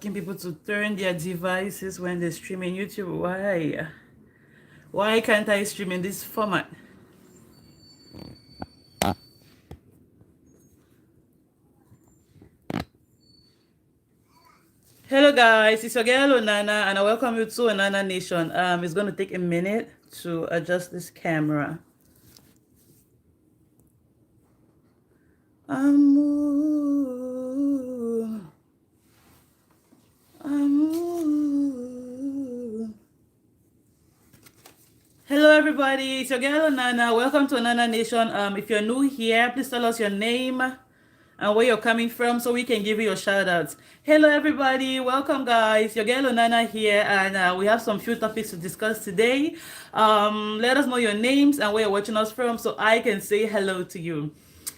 Asking people to turn their devices when they stream in YouTube. Why? Why can't I stream in this format? Hello guys, it's your girl Onana and I welcome you to Onana Nation. It's gonna take a minute to adjust this camera. Amu, amu. Hello everybody, it's your girl Onana. Welcome to Onana Nation. If you're new here, please tell us your name and where you're coming from so we can give you your shout outs. Hello everybody, welcome guys. Your girl Onana here and we have some few topics to discuss today. Let us know your names and where you're watching us from so I can say hello to you.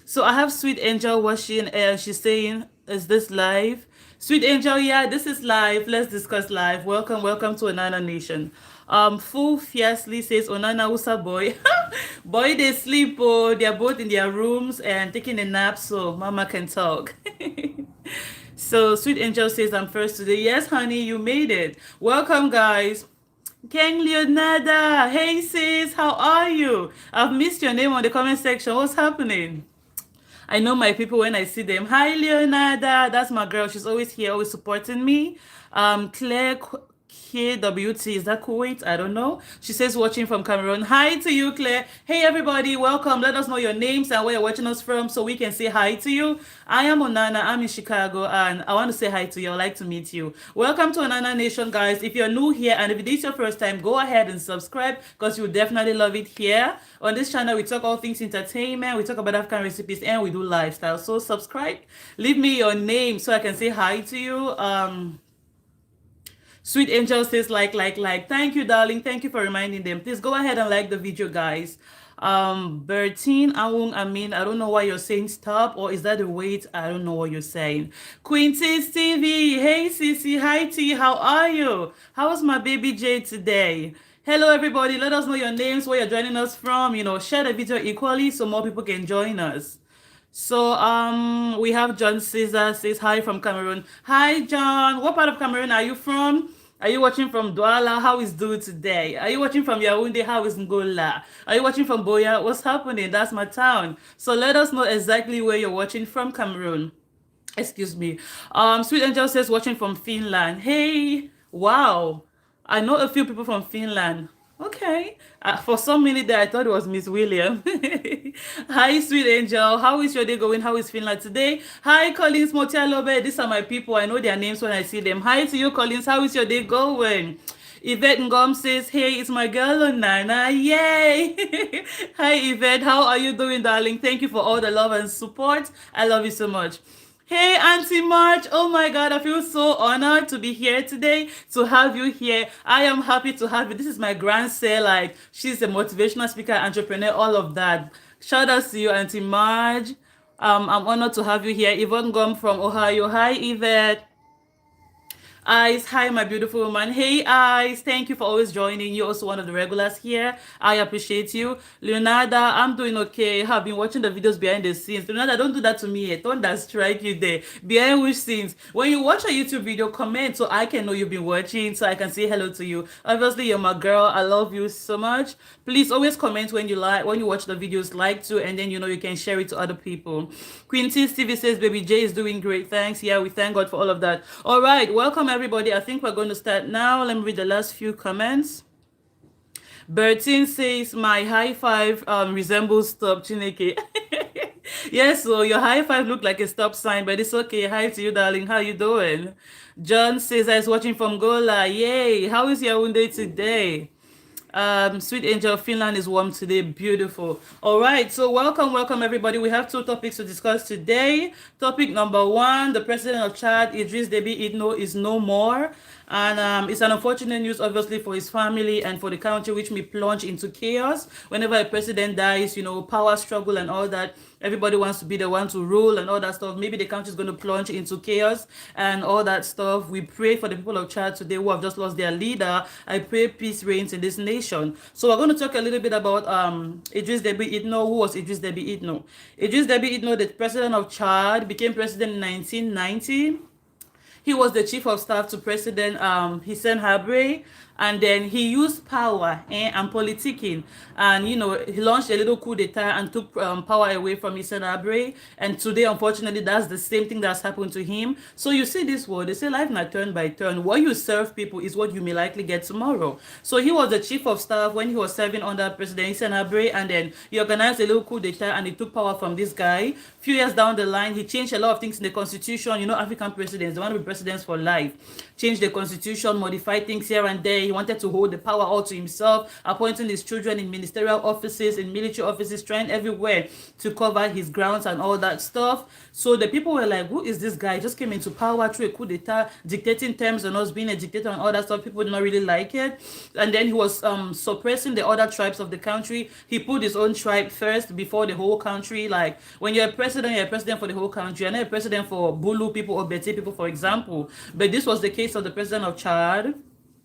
So I have Sweet Angel watching and she's saying, is this live? Sweet Angel, yeah, this is live. Let's discuss live. Welcome to Onana Nation. Full fiercely says Onana Usa boy. Boy, they sleep, oh, they're both in their rooms and taking a nap so mama can talk. So Sweet Angel says I'm first today. Yes, honey, you made it. Welcome, guys. King Leonarda, hey sis, how are you? I've missed your name on the comment section. What's happening? I know my people when I see them. Hi, Leonarda. That's my girl. She's always here, always supporting me. Claire KWT, is that Kuwait? I don't know. She says watching from Cameroon. Hi to you, Claire. Hey, everybody. Welcome. Let us know your names and where you're watching us from so we can say hi to you. I am Onana. I'm in Chicago and I want to say hi to you. I'd like to meet you. Welcome to Onana Nation, guys. If you're new here and if it is your first time, go ahead and subscribe because you'll definitely love it here. On this channel, we talk all things entertainment, we talk about African recipes, and we do lifestyle. So subscribe. Leave me your name so I can say hi to you. Sweet Angel says like. Thank you, darling. Thank you for reminding them. Please go ahead and like the video, guys. Bertine Awung Amin, I don't know why you're saying stop, or is that the weight? I don't know what you're saying. Quintus TV, hey Sissy, hi T, how are you? How's my baby Jay today? Hello everybody, let us know your names, where you're joining us from. Share the video equally so more people can join us. So we have John Caesar says hi from Cameroon. Hi John, what part of Cameroon are you from? Are you watching from Douala? How is Do today? Are you watching from Yaoundé? How is Ngola? Are you watching from Boya? What's happening? That's my town. So let us know exactly where you're watching from Cameroon. Excuse me. Sweet Angel says watching from Finland. Hey, wow. I know a few people from Finland. Okay. For some minute there, I thought it was Miss William. Hi, Sweet Angel. How is your day going? How is Finland today? Hi, Collins Motialobe. These are my people. I know their names when I see them. Hi to you, Collins. How is your day going? Yvette Ngom says, hey, it's my girl, Nana. Yay! Hi, Yvette. How are you doing, darling? Thank you for all the love and support. I love you so much. Hey, Auntie March. Oh my God, I feel so honored to be here today, to have you here. I am happy to have you. This is my grandson. Like, she's a motivational speaker, entrepreneur, all of that. Shout out to you, Auntie March. I'm honored to have you here. Yvonne Gom from Ohio. Hi, Yvette. Ice, hi, my beautiful woman. Hey, Ice, thank you for always joining. You're also one of the regulars here. I appreciate you. Leonarda, I'm doing okay. I've been watching the videos behind the scenes. Leonarda, don't do that to me yet. Don't that strike you there. Behind which scenes? When you watch a YouTube video, comment so I can know you've been watching, so I can say hello to you. Obviously, you're my girl. I love you so much. Please always comment when you watch the videos, like to, and then you can share it to other people. Quincy Stevie says, Baby J is doing great. Thanks. Yeah, we thank God for all of that. All right, welcome everybody. I think we're going to start now. Let me read the last few comments. Bertine says my high five resembles stop Chineke. Yes, so your high five looked like a stop sign, but it's okay. Hi to you, darling. How you doing? John says I was watching from Gola. Yay! How is Yaoundé today? Sweet Angel, Finland is warm today. Beautiful. All right, so welcome everybody. We have two topics to discuss today. Topic number one, the president of Chad, Idris Deby Itno, is no more. And it's an unfortunate news, obviously, for his family and for the country, which may plunge into chaos. Whenever a president dies, power struggle and all that, everybody wants to be the one to rule and all that stuff. Maybe the country is going to plunge into chaos and all that stuff. We pray for the people of Chad today who have just lost their leader. I pray peace reigns in this nation. So we're going to talk a little bit about Idris Deby Itno. Who was Idris Deby Itno? Idris Deby Itno, the president of Chad, became president in 1990. He was the chief of staff to President Hissène Habré, and then he used power and politicking, and he launched a little coup d'etat and took power away from Hissène Habré. And today, unfortunately, that's the same thing that's happened to him. So you see this word, they say life not turn by turn. What you serve people is what you may likely get tomorrow. So he was the chief of staff when he was serving under President Hissène Habré, and then he organized a little coup d'etat and he took power from this guy. Few years down the line, he changed a lot of things in the constitution. African presidents, they want to be presidents for life. Changed the constitution, modified things here and there. He wanted to hold the power all to himself, appointing his children in ministerial offices, in military offices, trying everywhere to cover his grounds and all that stuff. So the people were like, who is this guy? He just came into power through a coup d'etat, dictating terms on us, being a dictator and all that stuff. People did not really like it. And then he was suppressing the other tribes of the country. He put his own tribe first before the whole country. Like, when you're a president for the whole country. You're not a president for Bulu people or Beti people, for example. But this was the case of the president of Chad.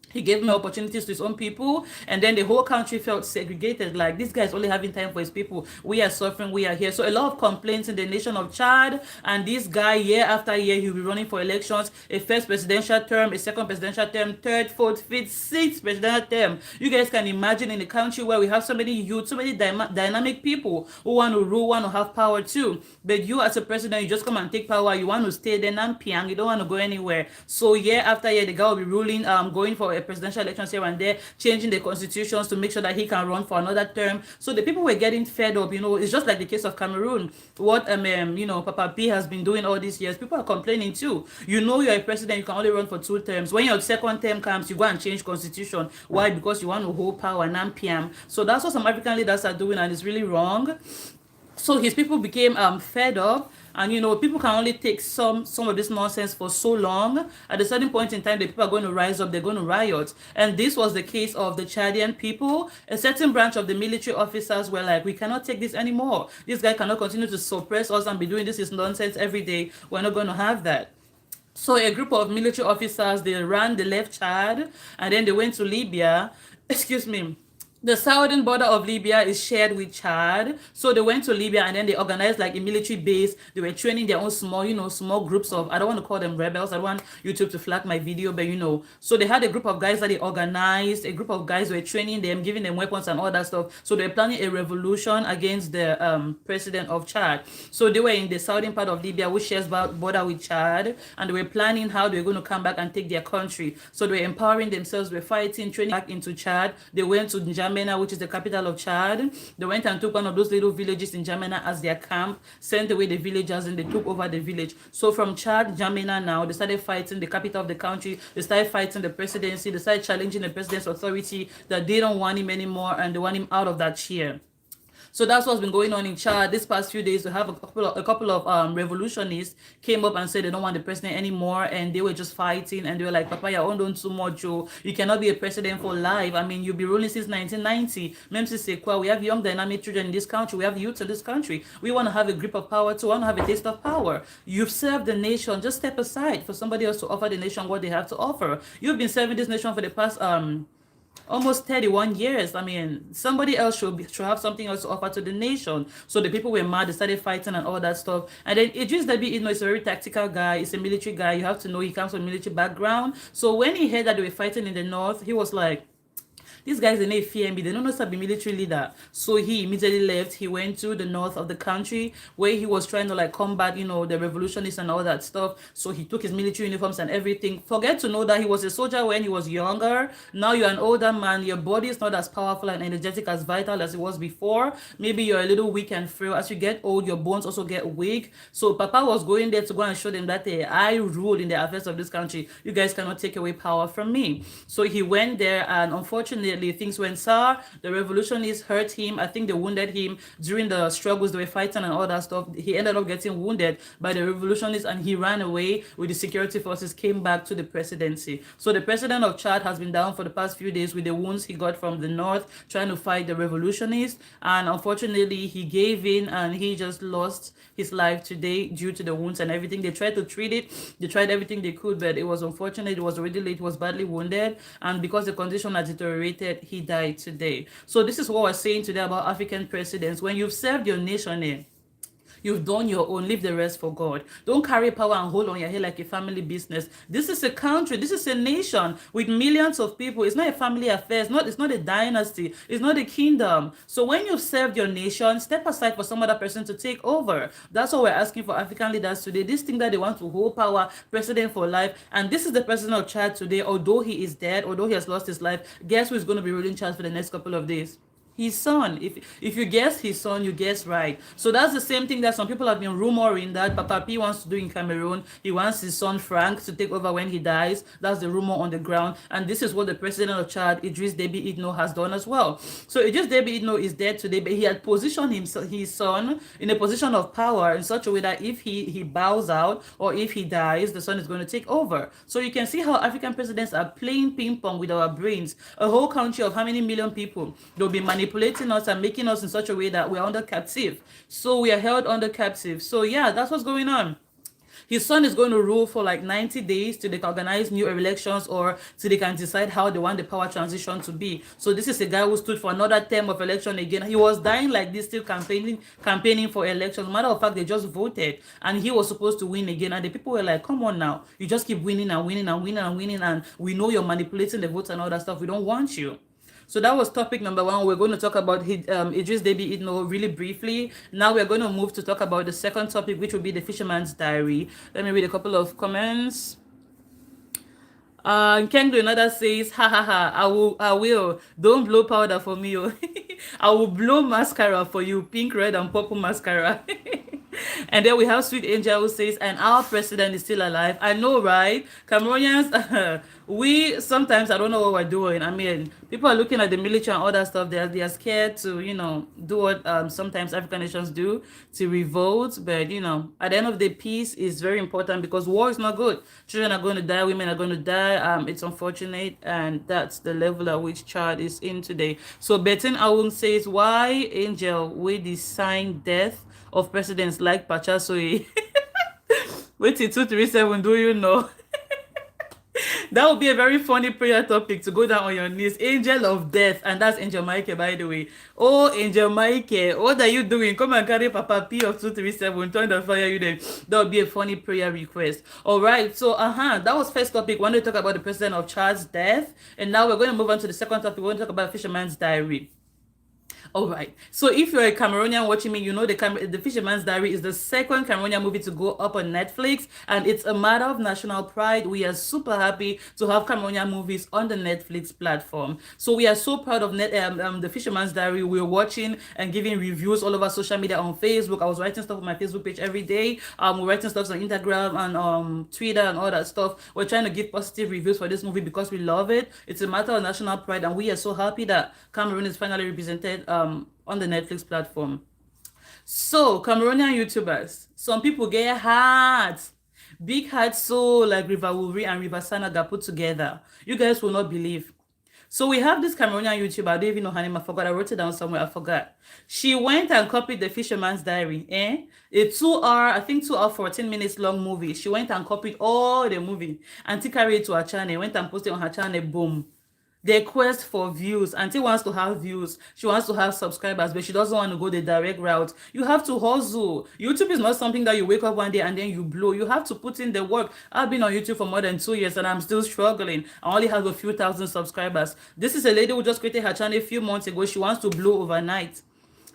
He gave more opportunities to his own people, and then the whole country felt segregated. Like, this guy is only having time for his people. We are suffering, we are here. So a lot of complaints in the nation of Chad, and this guy, year after year, he'll be running for elections, a first presidential term, a second presidential term, third, fourth, fifth, sixth presidential term. You guys can imagine in a country where we have so many youth, so many dynamic people who want to rule, want to have power too. But you as a president, you just come and take power. You want to stay there, you don't want to go anywhere. So year after year, the guy will be ruling, going for a presidential elections here and there, changing the constitutions to make sure that he can run for another term. So the people were getting fed up. It's just like the case of Cameroon. What Papa P has been doing all these years. People are complaining too. You're a president, you can only run for 2 terms. When your second term comes, you go and change constitution. Why? Because you want to hold power, NAMPIAM. So that's what some African leaders are doing, and it's really wrong. So his people became fed up, and people can only take some of this nonsense for so long. At a certain point in time, the people are going to rise up, they're going to riot. And this was the case of the Chadian people. A certain branch of the military officers were like, we cannot take this anymore. This guy cannot continue to suppress us and be doing this nonsense every day. We're not going to have that. So a group of military officers, they left Chad, and then they went to Libya. Excuse me. The southern border of Libya is shared with Chad. So they went to Libya, and then they organized like a military base. They were training their own small groups of, I don't want to call them rebels. I don't want YouTube to flag my video, but So they had a group of guys that they organized. A group of guys were training them, giving them weapons and all that stuff. So they were planning a revolution against the president of Chad. So they were in the southern part of Libya, which shares border with Chad. And they were planning how they were going to come back and take their country. So they were empowering themselves, they were fighting, training back into Chad. They went to N'Djamena, which is the capital of Chad. They went and took one of those little villages in N'Djamena as their camp, sent away the villagers, and they took over the village. So from Chad, N'Djamena now, they started fighting the capital of the country. They started fighting the presidency. They started challenging the president's authority that they don't want him anymore, and they want him out of that chair. So that's what's been going on in Chad this past few days. We have a couple of revolutionists came up and said they don't want the president anymore, and they were just fighting, and they were like, Papa, you're on too much, Joe. You cannot be a president for life. I mean, you've been ruling since 1990. We have young dynamic children in this country. We have youth in this country. We want to have a grip of power too. We want to have a taste of power. You've served the nation. Just step aside for somebody else to offer the nation what they have to offer. You've been serving this nation for the past almost 31 years. I mean, somebody else should have something else to offer to the nation. So the people were mad, they started fighting and all that stuff. And then Idris Deby, is a very tactical guy. He's a military guy. You have to know he comes from a military background. So when he heard that they were fighting in the north, he was like, these guys, they fear me. They don't know how to be military leader. So he immediately left. He went to the north of the country where he was trying to combat, the revolutionists and all that stuff. So he took his military uniforms and everything. Forget to know that he was a soldier when he was younger. Now you're an older man. Your body is not as powerful and energetic, as vital as it was before. Maybe you're a little weak and frail. As you get old, your bones also get weak. So Papa was going there to go and show them that I rule in the affairs of this country. You guys cannot take away power from me. So he went there, and unfortunately, things went sour. The revolutionists hurt him. I think they wounded him during the struggles they were fighting and all that stuff. He ended up getting wounded by the revolutionists, and he ran away with the security forces, came back to the presidency. So the president of Chad has been down for the past few days with the wounds he got from the north trying to fight the revolutionists, and unfortunately he gave in and he just lost his life today due to the wounds and everything. They tried to treat it, they tried everything they could, but it was unfortunate. It was already late. He was badly wounded, and because the condition had deteriorated, he died today. So this is what we're saying today about African presidents. When you've served your nation You've done your own. Leave the rest for God. Don't carry power and hold on your head like a family business. This is a country. This is a nation with millions of people. It's not a family affair. It's not a dynasty. It's not a kingdom. So when you've served your nation, step aside for some other person to take over. That's what we're asking for African leaders today. This thing that they want to hold power, president for life. And this is the president of Chad today. Although he is dead, although he has lost his life, guess who is going to be ruling Chad for the next couple of days? His son. If you guess his son, you guess right. So that's the same thing that some people have been rumoring that Papa P wants to do in Cameroon. He wants his son Frank to take over when he dies. That's the rumor on the ground. And this is what the president of Chad, Idris Deby Itno, has done as well. So Idris Deby Itno is dead today, but he had positioned his son in a position of power in such a way that if he bows out or if he dies, the son is going to take over. So you can see how African presidents are playing ping pong with our brains. A whole country of how many million people? They'll be manipulating us and making us in such a way that we're under captive. So we are held under captive. So yeah, that's what's going on. His son is going to rule for like 90 days till they can organize new elections or till they can decide how they want the power transition to be. So this is a guy who stood for another term of election again. He was dying like this, still campaigning for elections. Matter of fact, they just voted and he was supposed to win again. And the people were like, come on now. You just keep winning and winning and winning and winning. And we know you're manipulating the votes and all that stuff. We don't want you. So that was topic number one. We're going to talk about Idris Deby Itno really briefly. Now we're going to move to talk about the second topic, which will be the Fisherman's Diary. Let me read a couple of comments. Kengdo another says, ha ha ha, I will. Don't blow powder for me. I will blow mascara for you, pink, red, and purple mascara. And then we have Sweet Angel who says, and our president is still alive. I know, right? Cameroonians, we sometimes, I don't know what we're doing. I mean, people are looking at the military and all that stuff. They are scared to, do what sometimes African nations do, to revolt. But, at the end of the day, peace is very important because war is not good. Children are going to die. Women are going to die. It's unfortunate. And that's the level at which Chad is in today. So Betin Awung says, why Angel will design death of presidents like Pachasoe? Wait till 237, do you know? That would be a very funny prayer topic to go down on your knees. Angel of death. And that's Angel Michael, by the way. Oh, Angel Michael, what are you doing? Come and carry Papa P of 237. Turn the fire you there. That would be a funny prayer request. All right. So, that was first topic. We want to talk about the president of Chad's death. And now we're going to move on to the second topic. We're going to talk about Fisherman's Diary. All right. So if you're a Cameroonian watching me, you know the Fisherman's Diary is the second Cameroonian movie to go up on Netflix, and it's a matter of national pride. We are super happy to have Cameroonian movies on the Netflix platform. So we are so proud of the Fisherman's Diary. We're watching and giving reviews all over social media on Facebook. I was writing stuff on my Facebook page every day. We're writing stuff on Instagram and Twitter and all that stuff. We're trying to give positive reviews for this movie because we love it. It's a matter of national pride, and we are so happy that Cameroon is finally represented on the Netflix platform. So, Cameroonian YouTubers, some people get hearts, big hearts, so like River Wuri and River Sanaga put together. You guys will not believe. So we have this Cameroonian YouTuber, I don't even know her name, I forgot, I wrote it down somewhere, I forgot. She went and copied the Fisherman's Diary, a 2 hour, 14 minutes long movie. She went and copied all the movie and she carried it to her channel, went and posted on her channel, boom. The quest for views. Auntie wants to have views. She wants to have subscribers, but she doesn't want to go the direct route. You have to hustle. YouTube is not something that you wake up one day and then you blow. You have to put in the work. I've been on YouTube for more than 2 years and I'm still struggling. I only have a few thousand subscribers. This is a lady who just created her channel a few months ago. She wants to blow overnight.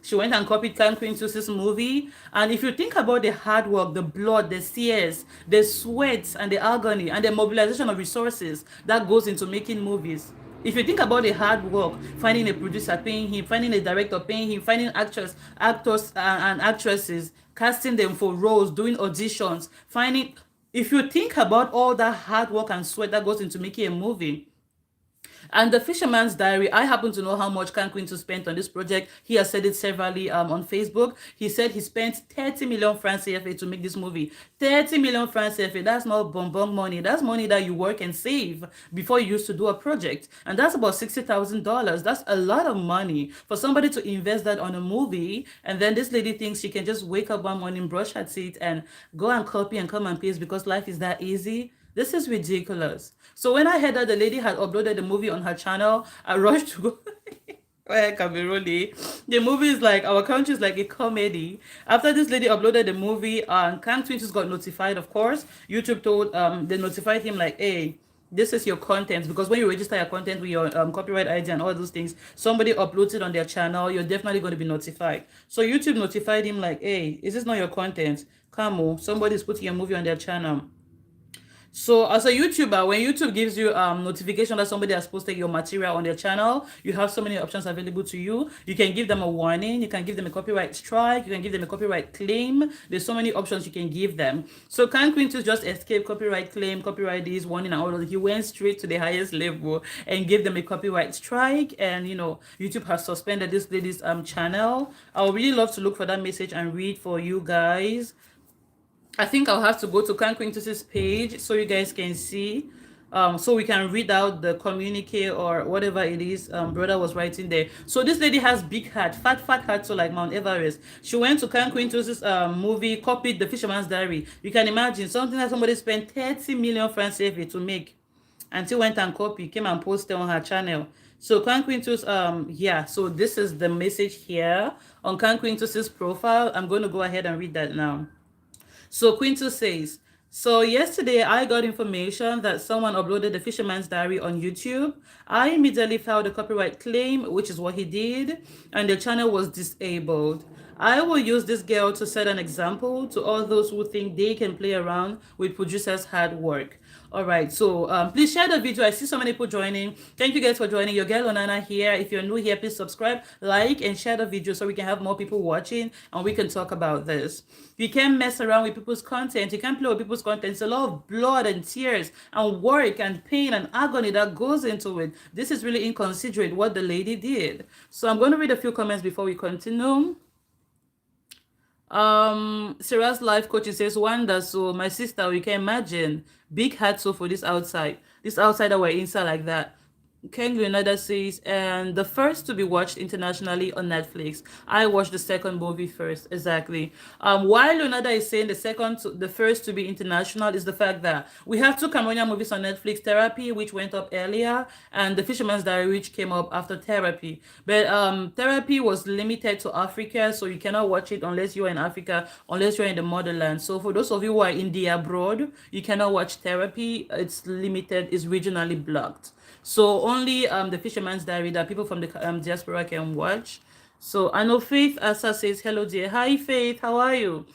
She went and copied Can Quintus's movie. And if you think about the hard work, the blood, the tears, the sweat, and the agony, and the mobilization of resources that goes into making movies, if you think about the hard work, finding a producer, paying him, finding a director, paying him, finding actors and actresses, casting them for roles, doing auditions, if you think about all that hard work and sweat that goes into making a movie, and the Fisherman's Diary, I happen to know how much Can Quintus spent on this project. He has said it severally on Facebook. He said he spent 30 million francs CFA to make this movie. 30 million francs CFA, that's not bonbon money. That's money that you work and save before you used to do a project. And that's about $60,000. That's a lot of money for somebody to invest that on a movie. And then this lady thinks she can just wake up one morning, brush her teeth, and go and copy and come and paste because life is that easy. This is ridiculous. So when I heard that the lady had uploaded the movie on her channel, I rushed to go Cameroon. The movie is like our country is like a comedy. After this lady uploaded the movie, Kang Twins got notified. Of course, YouTube told they notified him like, hey, this is your content, because when you register your content with your copyright ID and all those things, somebody uploads it on their channel, you're definitely going to be notified. So YouTube notified him like, hey, is this not your content? Come on, somebody's putting your movie on their channel. So as a YouTuber, when YouTube gives you notification that somebody has posted your material on their channel, you have so many options available to you. You can give them a warning, you can give them a copyright strike, you can give them a copyright claim. There's so many options you can give them. So Kang Quintus just escaped copyright claim, copyright this, warning, and all of that. He went straight to the highest level and gave them a copyright strike. And YouTube has suspended this lady's channel. I would really love to look for that message and read for you guys. I think I'll have to go to Kang Quintus's page so you guys can see. So we can read out the communique or whatever it is brother was writing there. So this lady has big heart, fat heart, so like Mount Everest. She went to Kang Quintus's movie, copied The Fisherman's Diary. You can imagine something that somebody spent 30 million francs CFA to make, and she went and copied, came and posted on her channel. So Kang Quintus, yeah, so this is the message here on Kang Quintus's profile. I'm going to go ahead and read that now. So Quintus says, so yesterday I got information that someone uploaded The Fisherman's Diary on YouTube. I immediately filed a copyright claim, which is what he did, and the channel was disabled. I will use this girl to set an example to all those who think they can play around with producers' hard work. All right, so please share the video. I see so many people joining. Thank you guys for joining. Your girl Onana here. If you're new here, please subscribe, like, and share the video so we can have more people watching and we can talk about this. You can't mess around with people's content. You can't play with people's content. It's a lot of blood and tears and work and pain and agony that goes into it. This is really inconsiderate what the lady did. So I'm going to read a few comments before we continue. Sarah's life coach says, Wanda, so my sister, you can imagine, big hat so for this outsider were inside like that. Ken Leonardo says, and the first to be watched internationally on Netflix. I watched the second movie first, exactly. Why Leonardo is saying the first to be international is the fact that we have two Cameroonian movies on Netflix, Therapy, which went up earlier, and The Fisherman's Diary, which came up after Therapy. But Therapy was limited to Africa, so you cannot watch it unless you're in Africa, unless you're in the motherland. So for those of you who are in the abroad, you cannot watch Therapy. It's limited, it's regionally blocked. So only The Fisherman's Diary that people from the diaspora can watch. So I know Faith Asa says, hello dear. Hi Faith, how are you?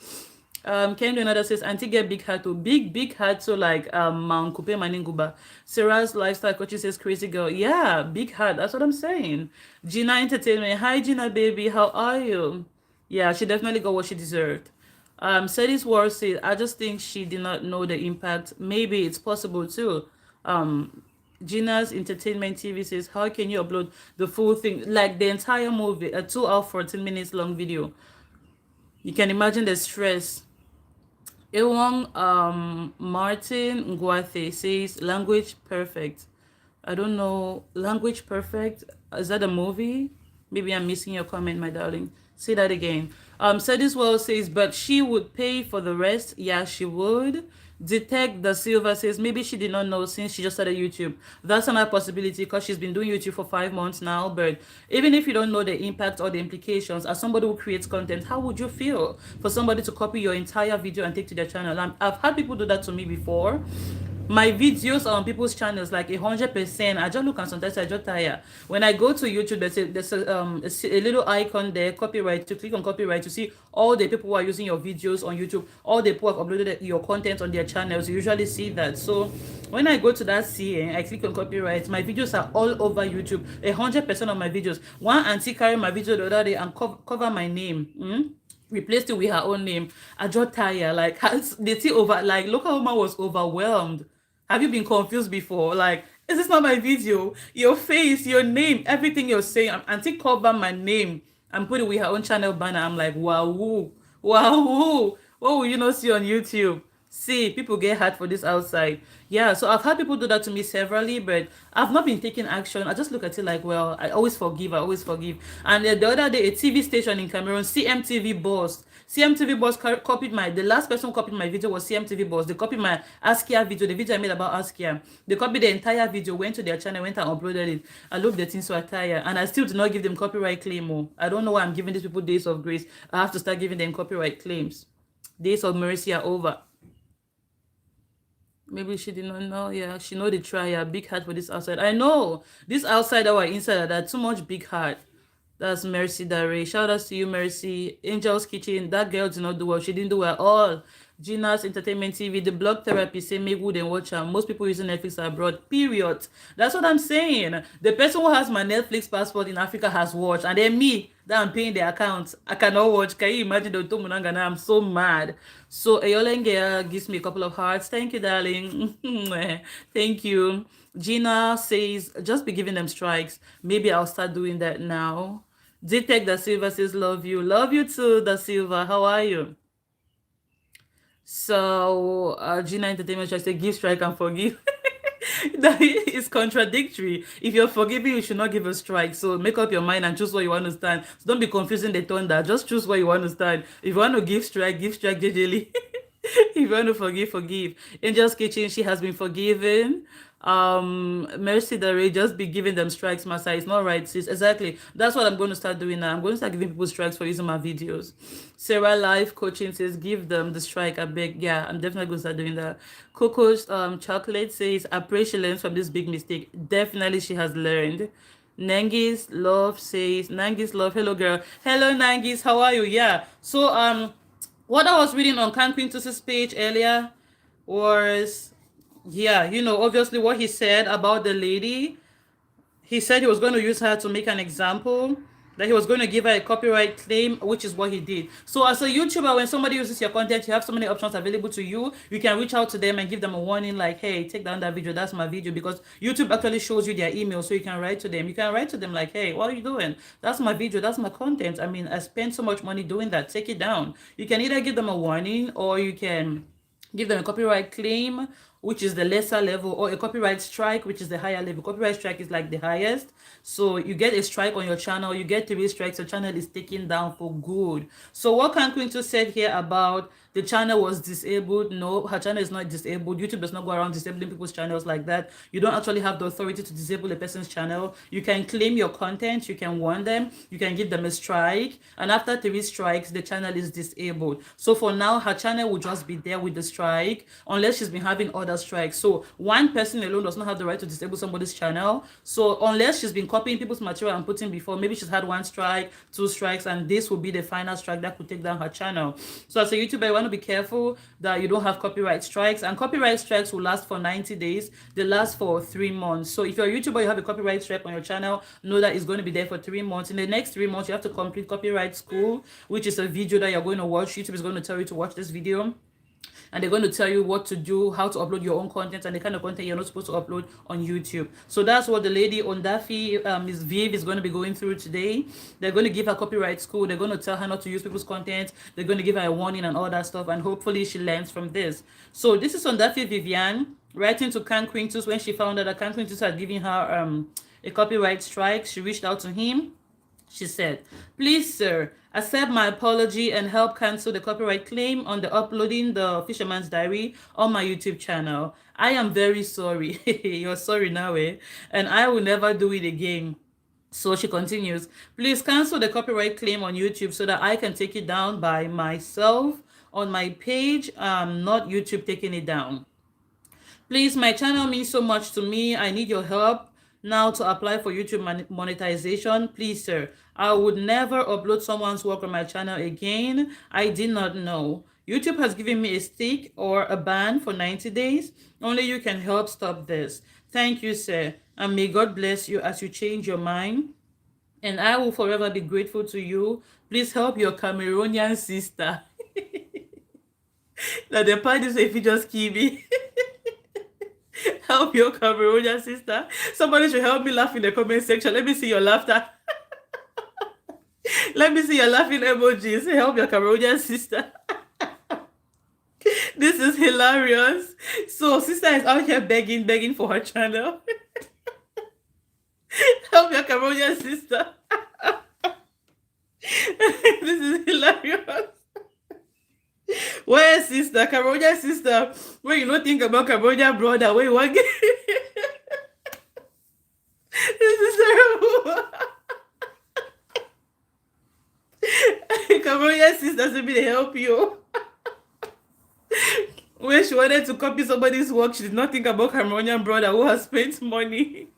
Ken Leonardo says, Auntie get big heart, big heart, so like Mount Kupe Maninguba. Sarah's lifestyle coach says, crazy girl. Yeah, big heart, that's what I'm saying. Gina Entertainment, hi Gina baby, how are you? Yeah, she definitely got what she deserved. Sadie's War says, I just think she did not know the impact. Maybe it's possible too. Gina's Entertainment TV says, how can you upload the full thing, like the entire movie, a 2 hour 14 minutes long video? You can imagine the stress. Ewong Martin Nguathe says, language perfect. I don't know, language perfect, is that a movie? Maybe I'm missing your comment, my darling. Say that again. Sadis Well says, but she would pay for the rest. Yeah, she would. Detect the Silver says, maybe she did not know since she just started YouTube. That's another possibility because she's been doing YouTube for 5 months now. But even if you don't know the impact or the implications, as somebody who creates content, how would you feel for somebody to copy your entire video and take to their channel? I've had people do that to me before. My videos on people's channels, like 100%, I just look and sometimes I just tire. When I go to YouTube, there's a little icon there, copyright, to click on copyright to see all the people who are using your videos on YouTube, all the people who have uploaded your content on their channels. You usually see that. So when I go to that scene, I click on copyright, my videos are all over YouTube. 100% of my videos. One auntie carried my video the other day and cover my name. Replaced it with her own name. I just tired. Like, they see over, like, local woman was overwhelmed. Have you been confused before? Like, is this not my video? Your face, your name, everything you're saying. Auntie cover my name and put it with her own channel banner. I'm like, wow, what will you not see on YouTube? See, people get hurt for this outside. Yeah, so I've had people do that to me severally, but I've not been taking action. I just look at it like, well, I always forgive. And the other day, a TV station in Cameroon, CMTV boss, CMTV Boss copied the last person who copied my video was CMTV Boss. They copied my Askia video, the video I made about Askia. They copied the entire video, went to their channel, went and uploaded it. I love the things so attire, and I still do not give them copyright claim. Oh, I don't know why I'm giving these people days of grace. I have to start giving them copyright claims. Days of mercy are over. Maybe she did not know. Yeah, she know the try. Big heart for this outside. I know this outside or inside that too much big heart. That's Mercy Dare. Shout out to you, Mercy. Angel's Kitchen. That girl did not do well. She didn't do well at all. Gina's Entertainment TV. The blog therapy say make good and watch her. Most people using Netflix abroad. Period. That's what I'm saying. The person who has my Netflix passport in Africa has watched. And then me, that I'm paying the account, I cannot watch. Can you imagine the Tomunanga now? I'm so mad. So Ayolenge gives me a couple of hearts. Thank you, darling. Thank you. Gina says, just be giving them strikes. Maybe I'll start doing that now. Zitek Da Silva says, love you. Love you too, Da Silva. How are you? So, Gina Entertainment should say, give strike and forgive. That is contradictory. If you're forgiving, you should not give a strike. So make up your mind and choose where you want to stand. So don't be confusing the thunder. Just choose where you want to stand. If you want to give strike jejely. If you want to forgive, forgive. Angel's Kitchen, she has been forgiven. Mercy Dare, just be giving them strikes, Masa. It's not right, sis. Exactly. That's what I'm going to start doing now. I'm going to start giving people strikes for using my videos. Sarah Life Coaching says, give them the strike, I beg. Yeah, I'm definitely going to start doing that. Coco's Chocolate says, I pray she learns from this big mistake. Definitely she has learned. Nangis Love says, Nangis Love, hello girl. Hello Nangis, how are you? Yeah. So what I was reading on Can Quintus's page earlier was, yeah, you know, obviously what he said about the lady. He said he was going to use her to make an example, that he was going to give her a copyright claim, which is what he did. So as a YouTuber, when somebody uses your content, you have so many options available to you. You can reach out to them and give them a warning like, hey, take down that video. That's my video. Because YouTube actually shows you their email, so you can write to them. You can write to them like, hey, what are you doing? That's my video. That's my content. I mean, I spent so much money doing that. Take it down. You can either give them a warning or you can give them a copyright claim, which is the lesser level, or a copyright strike, which is the higher level. Copyright strike is like the highest. So you get a strike on your channel, you get 3 strikes, your channel is taken down for good. So what Can Quintus said here about the channel was disabled, no, her channel is not disabled. YouTube does not go around disabling people's channels like that. You don't actually have the authority to disable a person's channel. You can claim your content, you can warn them, you can give them a strike, and after 3 strikes, the channel is disabled. So for now, her channel will just be there with the strike, unless she's been having other strikes. So one person alone does not have the right to disable somebody's channel. So unless she's been copying people's material and putting before, maybe she's had 1 strike, 2 strikes, and this will be the final strike that could take down her channel. So as a YouTuber, you want to be careful that you don't have copyright strikes, and copyright strikes will last for 90 days. They last for 3 months. So if you're a YouTuber, you have a copyright strike on your channel, know that it's going to be there for 3 months. In the next 3 months, you have to complete copyright school, which is a video that you're going to watch. YouTube is going to tell you to watch this video, and they're going to tell you what to do, how to upload your own content, and the kind of content you're not supposed to upload on YouTube. So that's what the lady on Daffy, Ms. Viv, is going to be going through today. They're going to give her copyright school. They're going to tell her not to use people's content. They're going to give her a warning and all that stuff, and hopefully she learns from this. So this is on Daffy Vivian writing to Can Quintus when she found out that Can Quintus had given her a copyright strike. She reached out to him. She said, please, sir, accept my apology and help cancel the copyright claim on the uploading the Fisherman's Diary on my YouTube channel. I am very sorry. You're sorry now, eh? And I will never do it again. So she continues, please cancel the copyright claim on YouTube so that I can take it down by myself on my page, not YouTube taking it down. Please, my channel means so much to me. I need your help now to apply for YouTube monetization. Please, sir, I would never upload someone's work on my channel again. I did not know. YouTube has given me a stick or a ban for 90 days. Only you can help stop this. Thank you, sir. And may God bless you as you change your mind. And I will forever be grateful to you. Please help your Cameroonian sister. Now the part is if you just keep me. Help your Cameroonian sister. Somebody should help me laugh in the comment section. Let me see your laughter. Let me see your laughing emojis. Help your Cameroonian sister. This is hilarious. So sister is out here begging for her channel. Help your Cameroonian sister. This is hilarious. Where sister, Cameroonian sister? When you don't think about Cameroonian brother, where you want this is terrible. Cameroonian sister said me to help you. When she wanted to copy somebody's work, she did not think about Cameroonian brother who has spent money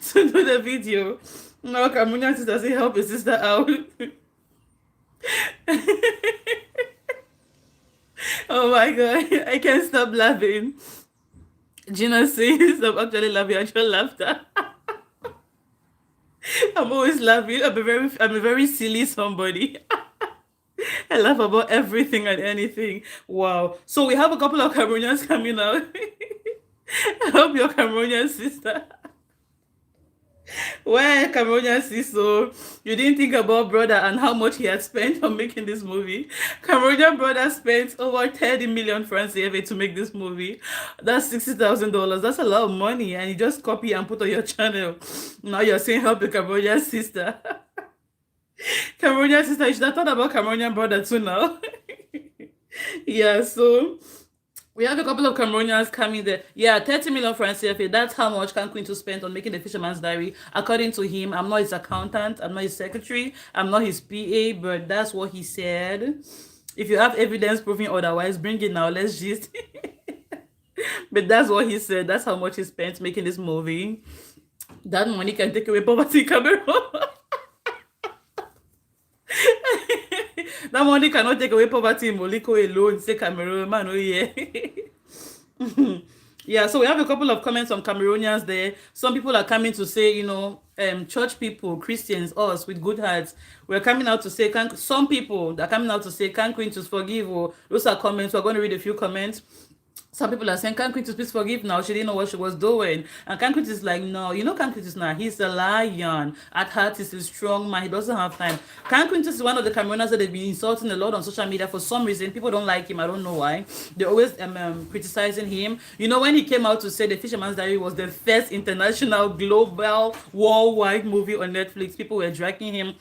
to do the video. No, Cameroonian sister say help your sister out. Oh my god, I can't stop laughing. Gina says I'm actually laughing at your laughter. I'm always laughing. I'm a very silly somebody. I laugh about everything and anything. Wow. So we have a couple of Cameroonians coming out. I hope your Cameroonian sister. Well, Cameroonian sister, you didn't think about brother and how much he had spent on making this movie. Cameroonian brother spent over 30 million francs CFA to make this movie. That's $60,000. That's a lot of money, and you just copy and put on your channel. Now you're saying help the Cameroonian sister. Cameroonian sister, you should have thought about Cameroonian brother too now. Yeah, so we have a couple of Cameroonians coming there. Yeah, 30 million francs CFA. That's how much Can Quinto spent on making the Fisherman's Diary. According to him, I'm not his accountant, I'm not his secretary, I'm not his PA, but that's what he said. If you have evidence proving otherwise, bring it now. Let's just. But that's what he said. That's how much he spent making this movie. That money can take away poverty in Cameroon. That money cannot take away poverty in Moliko alone. Say Cameroon, man, oh yeah. Yeah, so we have a couple of comments from Cameroonians there. Some people are coming to say, church people, Christians, us with good hearts, we're coming out to say, some people are coming out to say, can Quintus forgive? Or those are comments. We're going to read a few comments. Some people are saying, Can Quintus please forgive now? She didn't know what she was doing. And Can Quintus is like, no, Can Quintus now. He's a lion. At heart, he's a strong man. He doesn't have time. Can Quintus is one of the Camerooners that they've been insulting a lot on social media for some reason. People don't like him. I don't know why. They're always criticizing him. When he came out to say The Fisherman's Diary was the first international, global, worldwide movie on Netflix, people were dragging him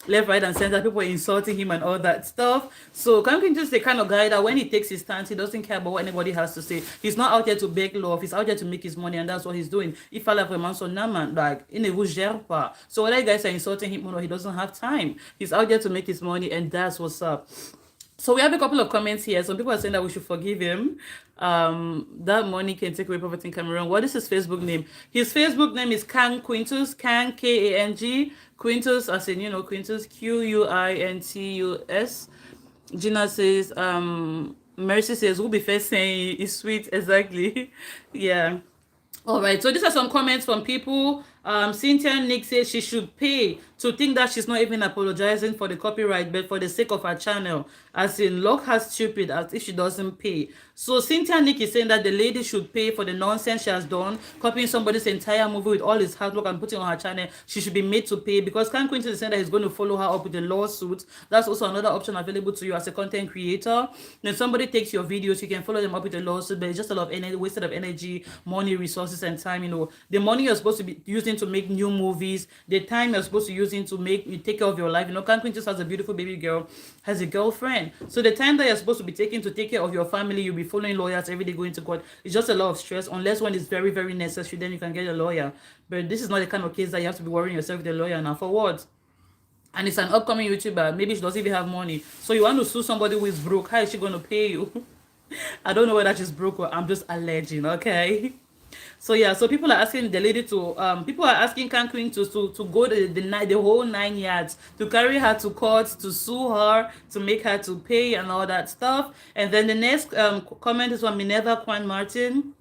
left, right, and center. People were insulting him and all that stuff. So Can Quintus is the kind of guy that when he takes his stance, he doesn't care about what anybody has to say. He's not out there to beg love. He's out there to make his money, and that's what he's doing. If I like a man, so naman, like in a pas. So whether you guys are insulting him or not, he doesn't have time. He's out there to make his money, and that's what's up. So we have a couple of comments here. Some people are saying that we should forgive him. That money can take away poverty in Cameroon. What is his Facebook name? His Facebook name is Can Quintus, Can K-A-N-G, Quintus, as in, Quintus, Quintus. Gina says, Mercy says, we'll be first saying it's sweet. Exactly. Yeah. All right, so these are some comments from people. Cynthia Nick says she should pay to think that she's not even apologizing for the copyright, but for the sake of her channel. As in, look how stupid as if she doesn't pay. So Cynthia Nick is saying that the lady should pay for the nonsense she has done, copying somebody's entire movie with all his hard work and putting on her channel. She should be made to pay because Can Quintus is saying that he's going to follow her up with a lawsuit. That's also another option available to you as a content creator. When somebody takes your videos, you can follow them up with a lawsuit, but it's just a lot of energy, wasted of energy, money, resources, and time. The money you're supposed to be using to make new movies, the time you're supposed to using to make you take care of your life. Can Quintus has a beautiful baby girl, has a girlfriend. So the time that you're supposed to be taking to take care of your family, you'll be following lawyers every day going to court. It's just a lot of stress. Unless when it's very, very necessary, then you can get a lawyer. But this is not the kind of case that you have to be worrying yourself with a lawyer now. For what? And it's an upcoming YouTuber. Maybe she doesn't even have money. So you want to sue somebody who is broke. How is she going to pay you? I don't know whether she's broke or I'm just alleging, okay? So yeah, so people are asking the lady to people are asking Can Quintus to go the whole 9 yards, to carry her to court, to sue her, to make her to pay and all that stuff. And then the next comment is from Minerva Kwan Martin.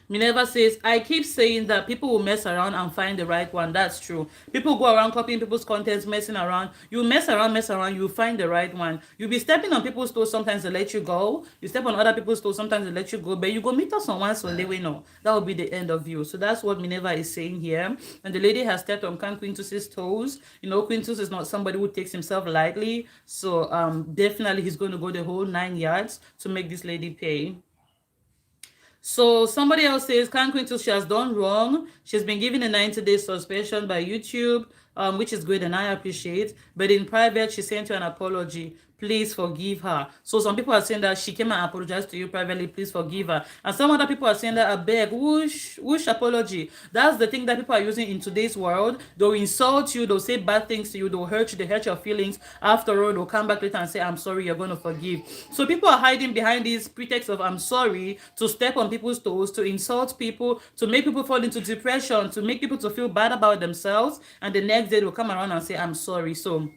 Minerva says, I keep saying that people will mess around and find the right one. That's true. People go around copying people's contents, messing around. You mess around, you find the right one. You'll be stepping on people's toes, sometimes they let you go. You step on other people's toes, sometimes they let you go. But you go meet us on one Sunday, we know. That will be the end of you. So that's what Minerva is saying here. And the lady has stepped on Can Quintus's toes. Quintus is not somebody who takes himself lightly. So definitely he's going to go the whole 9 yards to make this lady pay. So somebody else says, Can Quintus, she has done wrong. She's been given a 90-day suspension by YouTube. which is good and I appreciate. But in private, she sent you an apology. Please forgive her. So some people are saying that she came and apologized to you privately. Please forgive her. And some other people are saying that I beg, whoosh apology. That's the thing that people are using in today's world. They'll insult you. They'll say bad things to you. They'll hurt you. They hurt your feelings. After all, they'll come back later and say, I'm sorry. You're going to forgive. So people are hiding behind this pretext of I'm sorry, to step on people's toes, to insult people, to make people fall into depression, to make people to feel bad about themselves. And the next day they'll come around and say, I'm sorry. So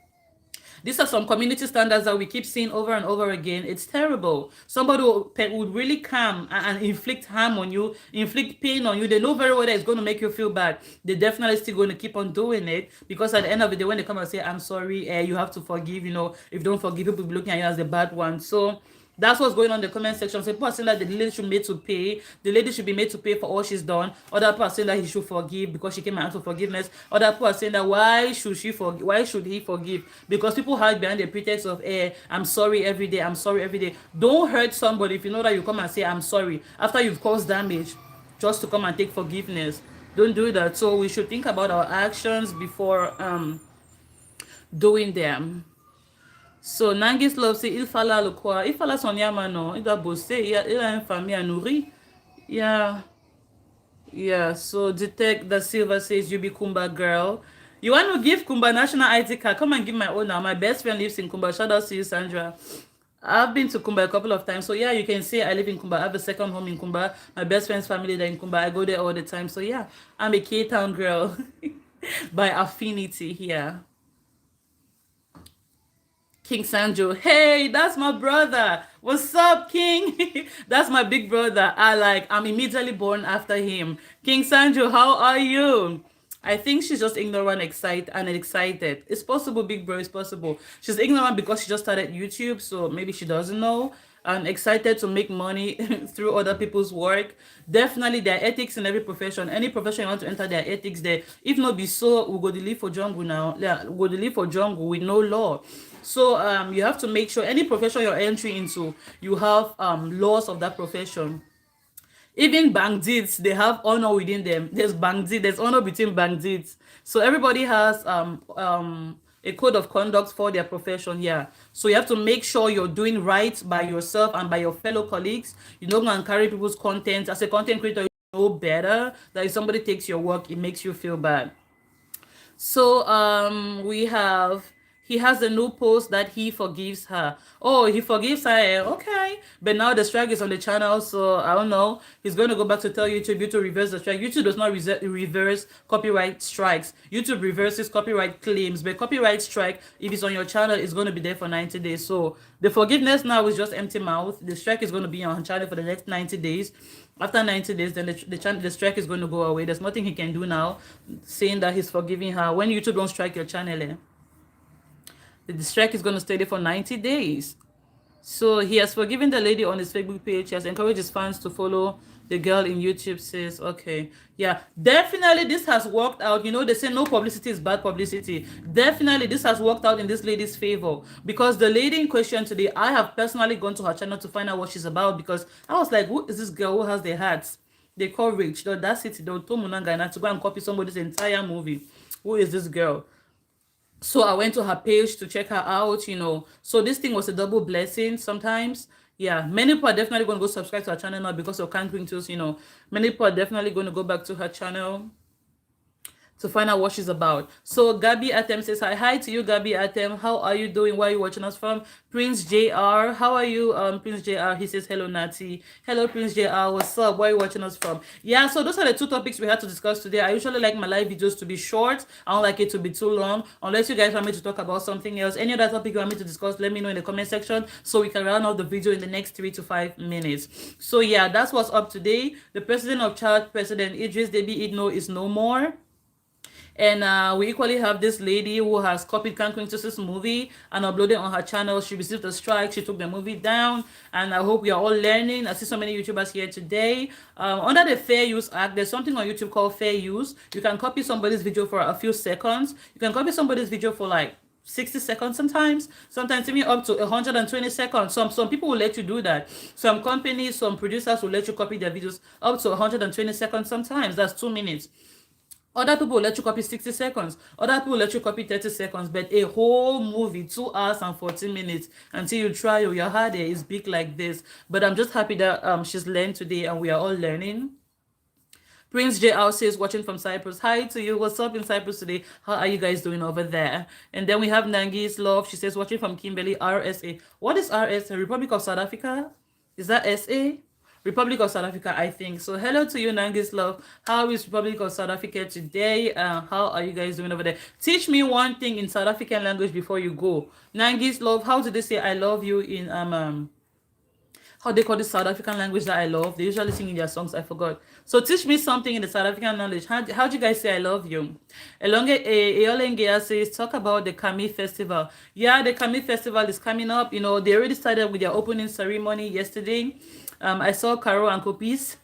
these are some community standards that we keep seeing over and over again. It's terrible. Somebody would really come and inflict harm on you, inflict pain on you. They know very well that it's going to make you feel bad. They're definitely still going to keep on doing it, because at the end of the day, when they come and say, I'm sorry, you have to forgive, if you don't forgive, people will be looking at you as the bad one. So that's what's going on in the comment section. So people are saying that the lady should be made to pay. The lady should be made to pay for all she's done. Other people are saying that he should forgive because she came and asked for forgiveness. Other people are saying that why should he forgive? Because people hide behind the pretext of I'm sorry every day. I'm sorry every day. Don't hurt somebody if you know that you come and say I'm sorry after you've caused damage, just to come and take forgiveness. Don't do that. So we should think about our actions before doing them. So Nangis love say il fallait le quoi? Il fallait son yamano. Il doit bosser. Il a une famille à nourrir. Yeah. Yeah. So Detect the Silver says you be Kumba girl. You want to give Kumba national ID card? Come and give my own now. My best friend lives in Kumba. Shout out to you, Sandra. I've been to Kumba a couple of times. So yeah, you can say I live in Kumba. I have a second home in Kumba. My best friend's family there in Kumba. I go there all the time. So yeah, I'm a K-Town girl by affinity here. King Sanjo, hey, that's my brother. What's up, King? That's my big brother. I'm immediately born after him. King Sanjo, how are you? I think she's just ignorant, excited. It's possible, big bro, it's possible. She's ignorant because she just started YouTube, so maybe she doesn't know. And excited to make money through other people's work. Definitely, there are ethics in every profession. Any profession you want to enter, there are ethics there. If not be so, we'll go to live for jungle now. Yeah, we'll go to live for jungle with no law. So you have to make sure any profession you're entering into, you have laws of that profession. Even bandits, they have honor within them. There's honor between bandits. So everybody has a code of conduct for their profession here. So you have to make sure you're doing right by yourself and by your fellow colleagues. You don't go and carry people's content. As a content creator, you know better that if somebody takes your work, it makes you feel bad. So he has a new post that he forgives her. Oh, he forgives her. Okay. But now the strike is on the channel, so I don't know. He's going to go back to tell YouTube to reverse the strike. YouTube does not reverse copyright strikes. YouTube reverses copyright claims. But copyright strike, if it's on your channel, it's going to be there for 90 days. So the forgiveness now is just empty mouth. The strike is going to be on channel for the next 90 days. After 90 days, then the strike is going to go away. There's nothing he can do now saying that he's forgiving her. When YouTube don't strike your channel, the strike is going to stay there for 90 days. So he has forgiven the lady on his Facebook page. He has encouraged his fans to follow the girl in YouTube. Says, okay, yeah, definitely this has worked out. They say no publicity is bad publicity. Definitely this has worked out in this lady's favor, because the lady in question today, I have personally gone to her channel to find out what she's about, because I was like, who is this girl who has the hats? They call Rich. That's it. They'll tell Munanga to go and copy somebody's entire movie. Who is this girl? So I went to her page to check her out, So this thing was a double blessing sometimes. Yeah, many people are definitely going to go subscribe to her channel now because of Cankering Tools, Many people are definitely going to go back to her channel to find out what she's about. So Gabi Atem says, hi to you, Gabi Atem. How are you doing? Where are you watching us from? Prince JR. How are you, Prince JR? He says, hello, Nati. Hello, Prince JR. What's up? Where are you watching us from? Yeah, so those are the two topics we had to discuss today. I usually like my live videos to be short. I don't like it to be too long. Unless you guys want me to talk about something else. Any other topic you want me to discuss, let me know in the comment section so we can round out the video in the next 3 to 5 minutes. So yeah, that's what's up today. The president of Chad, President Idris Deby Itno, is no more. And we equally have this lady who has copied Cankering Tools' movie and uploaded on her channel. She received a strike. She took the movie down. And I hope we are all learning. I see so many YouTubers here today. Under the Fair Use Act, there's something on YouTube called Fair Use. You can copy somebody's video for a few seconds. You can copy somebody's video for like 60 seconds sometimes even up to 120 seconds. Some people will let you do that. Some companies, some producers will let you copy their videos up to 120 seconds sometimes. That's 2 minutes. Other people will let you copy 60 seconds. Other people will let you copy 30 seconds. But a whole movie, 2 hours and 14 minutes, until you try your hard is big like this. But I'm just happy that she's learned today and we are all learning. Prince JL says, watching from Cyprus. Hi to you. What's up in Cyprus today? How are you guys doing over there? And then we have Nangi's Love. She says, watching from Kimberly, RSA. What is RSA? Republic of South Africa? Is that SA? Republic of South Africa, I think. So hello to you, Nangi's Love. How is Republic of South Africa today? How are you guys doing over there? Teach me one thing in South African language before you go. Nangi's Love, how do they say I love you in how they call this South African language that I love? They usually sing in their songs. I forgot. So teach me something in the South African language. How do you guys say I love you? Eolengea says, talk about the Kami Festival. Yeah, the Kami Festival is coming up. You know, they already started with their opening ceremony yesterday. I saw Caro and Kopis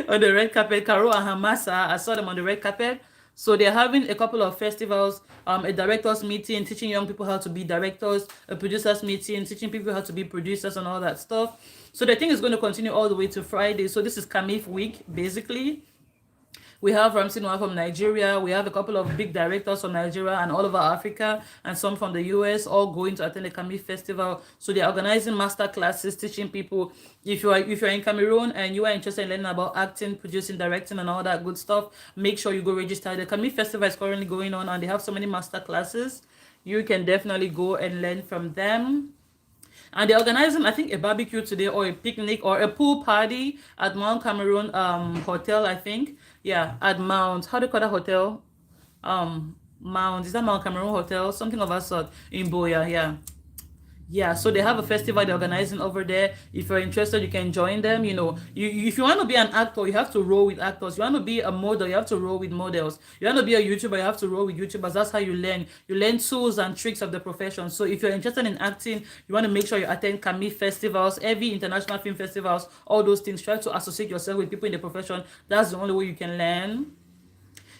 on the red carpet. Caro and Hamasa, I saw them on the red carpet. So they're having a couple of festivals, a directors meeting, teaching young people how to be directors, a producers meeting, teaching people how to be producers and all that stuff. So the thing is going to continue all the way to Friday. So this is Kamif week, basically. We have Ramsey Noah from Nigeria. We have a couple of big directors from Nigeria and all over Africa, and some from the US, all going to attend the Kamif Festival. So they're organizing master classes, teaching people. If you're in Cameroon and you are interested in learning about acting, producing, directing, and all that good stuff, make sure you go register. The Kamif Festival is currently going on, and they have so many master classes. You can definitely go and learn from them. And they're organizing, I think, a barbecue today, or a picnic, or a pool party at Mount Cameroon Hotel, I think. Yeah, at Mount, how do you call that hotel? Mount, is that Mount Cameroon Hotel? Something of that sort in Boya, yeah. Yeah, so they have a festival they're organizing over there. If you're interested, you can join them. You know, if you want to be an actor, you have to roll with actors. You want to be a model, you have to roll with models. You want to be a YouTuber, you have to roll with YouTubers. That's how you learn. You learn tools and tricks of the profession. So if you're interested in acting, you want to make sure you attend Kami festivals, every international film festivals, all those things. Try to associate yourself with people in the profession. That's the only way you can learn.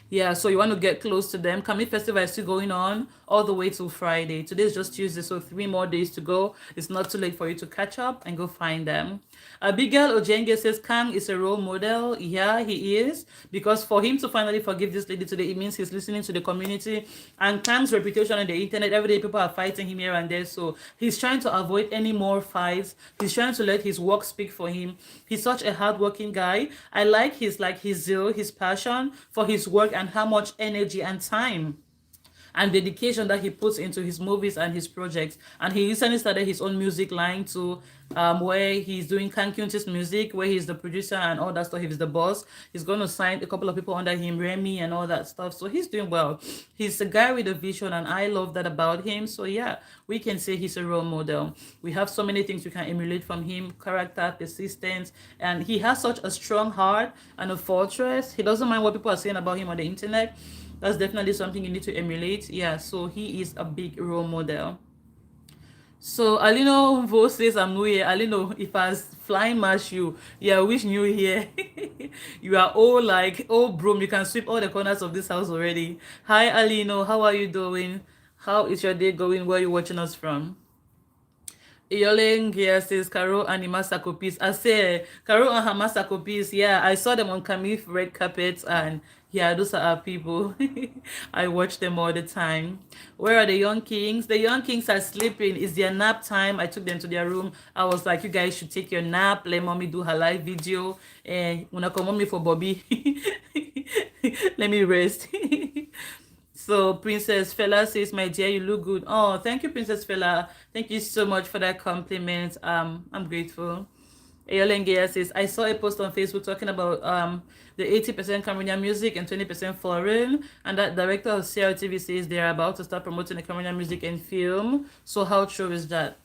Yeah, so you want to get close to them. Kami Festival is still going on all the way till Friday. Today is just Tuesday, so 3 more days to go. It's not too late for you to catch up and go find them. Abigail Ojenge says Kang is a role model. Yeah, he is. Because for him to finally forgive this lady today, it means he's listening to the community. And Kang's reputation on the internet, every day people are fighting him here and there. So he's trying to avoid any more fights. He's trying to let his work speak for him. He's such a hardworking guy. I like his zeal, his passion for his work, and how much energy and time and dedication that he puts into his movies and his projects. And he recently started his own music line too, where he's doing Kankyunti's music, where he's the producer and all that stuff. He's the boss. He's going to sign a couple of people under him, Remy and all that stuff. So he's doing well. He's a guy with a vision, and I love that about him. So yeah, we can say he's a role model. We have so many things we can emulate from him: character, persistence, and he has such a strong heart and a fortress. He doesn't mind what people are saying about him on the internet. That's definitely something you need to emulate. Yeah, so he is a big role model. So Alino Vo says I'm new here. Alino, if I was flying mash you, yeah, wish new here. You are all like, oh broom, you can sweep all the corners of this house already. Hi Alino, how are you doing? How is your day going? Where are you watching us from? Iyoleng here says Caro and Imasa Kopis. I say Caro and Hamasa Kopis. Yeah, I saw them on Kamif red carpets, and yeah, those are our people. I watch them all the time. Where are the young kings? The young kings are sleeping. It's their nap time. I took them to their room. I was like, you guys should take your nap. Let mommy do her live video. And when I come mommy for Bobby, let me rest. So Princess Fela says, my dear, you look good. Oh, thank you, Princess Fela. Thank you so much for that compliment. I'm grateful. Ayolengea says, I saw a post on Facebook talking about the 80% Cameroonian music and 20% foreign, and that director of CRTV says they're about to start promoting the Cameroonian music and film. So how true is that?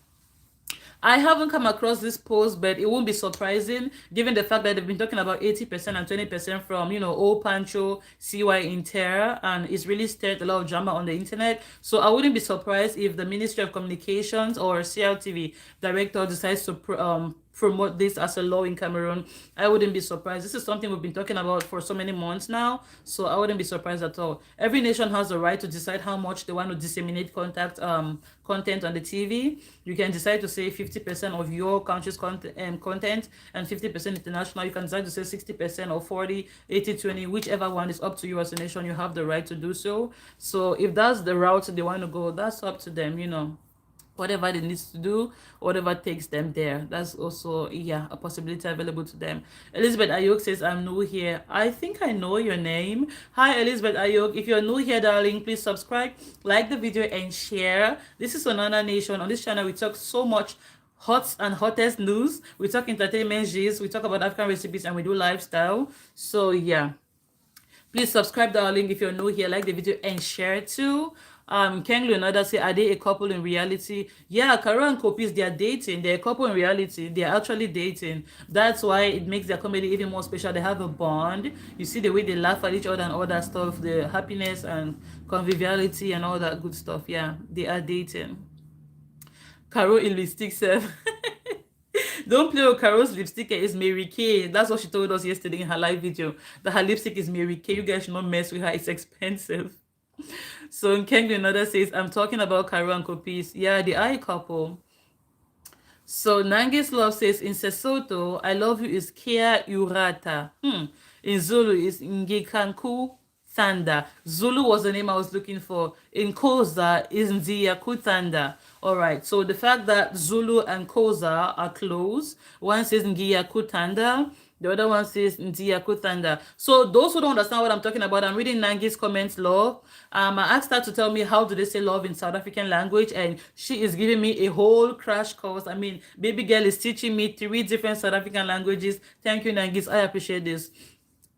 I haven't come across this post, but it won't be surprising given the fact that they've been talking about 80% and 20% from, old Pancho, CY Inter, and it's really stirred a lot of drama on the internet. So I wouldn't be surprised if the Ministry of Communications or CLTV director decides to promote this as a law in Cameroon, I wouldn't be surprised. This is something we've been talking about for so many months now, so I wouldn't be surprised at all. Every nation has the right to decide how much they want to disseminate content on the TV. You can decide to say 50% of your country's content and 50% international. You can decide to say 60% or 40, 80, 20, whichever one is up to you as a nation. You have the right to do so. So if that's the route they want to go, that's up to them, you know. Whatever they need to do, whatever takes them there, that's also, yeah, a possibility available to them. Elizabeth Ayok says, I'm new here. I think I know your name. Hi Elizabeth Ayok, if you're new here, darling, please subscribe, like the video, and share. This is Onana Nation. On this channel we talk so much hot and hottest news, we talk entertainment gist, we talk about African recipes, and we do lifestyle. So yeah, please subscribe, darling, if you're new here, like the video, and share it too. Ken Leonardo say, are they a couple in reality? Yeah, Karo and Kopis, they are dating. They're a couple in reality. They're actually dating. That's why it makes their comedy even more special. They have a bond. You see the way they laugh at each other and all that stuff, the happiness and conviviality and all that good stuff. Yeah, they are dating. Karo in lipstick self. Don't play with Carol's lipstick. Is Mary Kay. That's what she told us yesterday in her live video. That her lipstick is Mary Kay. You guys should not mess with her. It's expensive. So Kengli another says, I'm talking about Karo and Kopis. Yeah, they are a couple. So Nangis Love says, in Sesotho, I love you is Kia Urata. In Zulu is Ngikanku Thanda. Zulu was the name I was looking for. In Koza is Nziyaku Thanda. Alright, so the fact that Zulu and Koza are close, one says Ngiyaku Thanda, the other one says Nziyaku Thanda. So those who don't understand what I'm talking about, I'm reading Nangi's comments, love. I asked her to tell me how do they say love in South African language, and she is giving me a whole crash course. I mean, baby girl is teaching me 3 different South African languages. Thank you, Nangis. I appreciate this.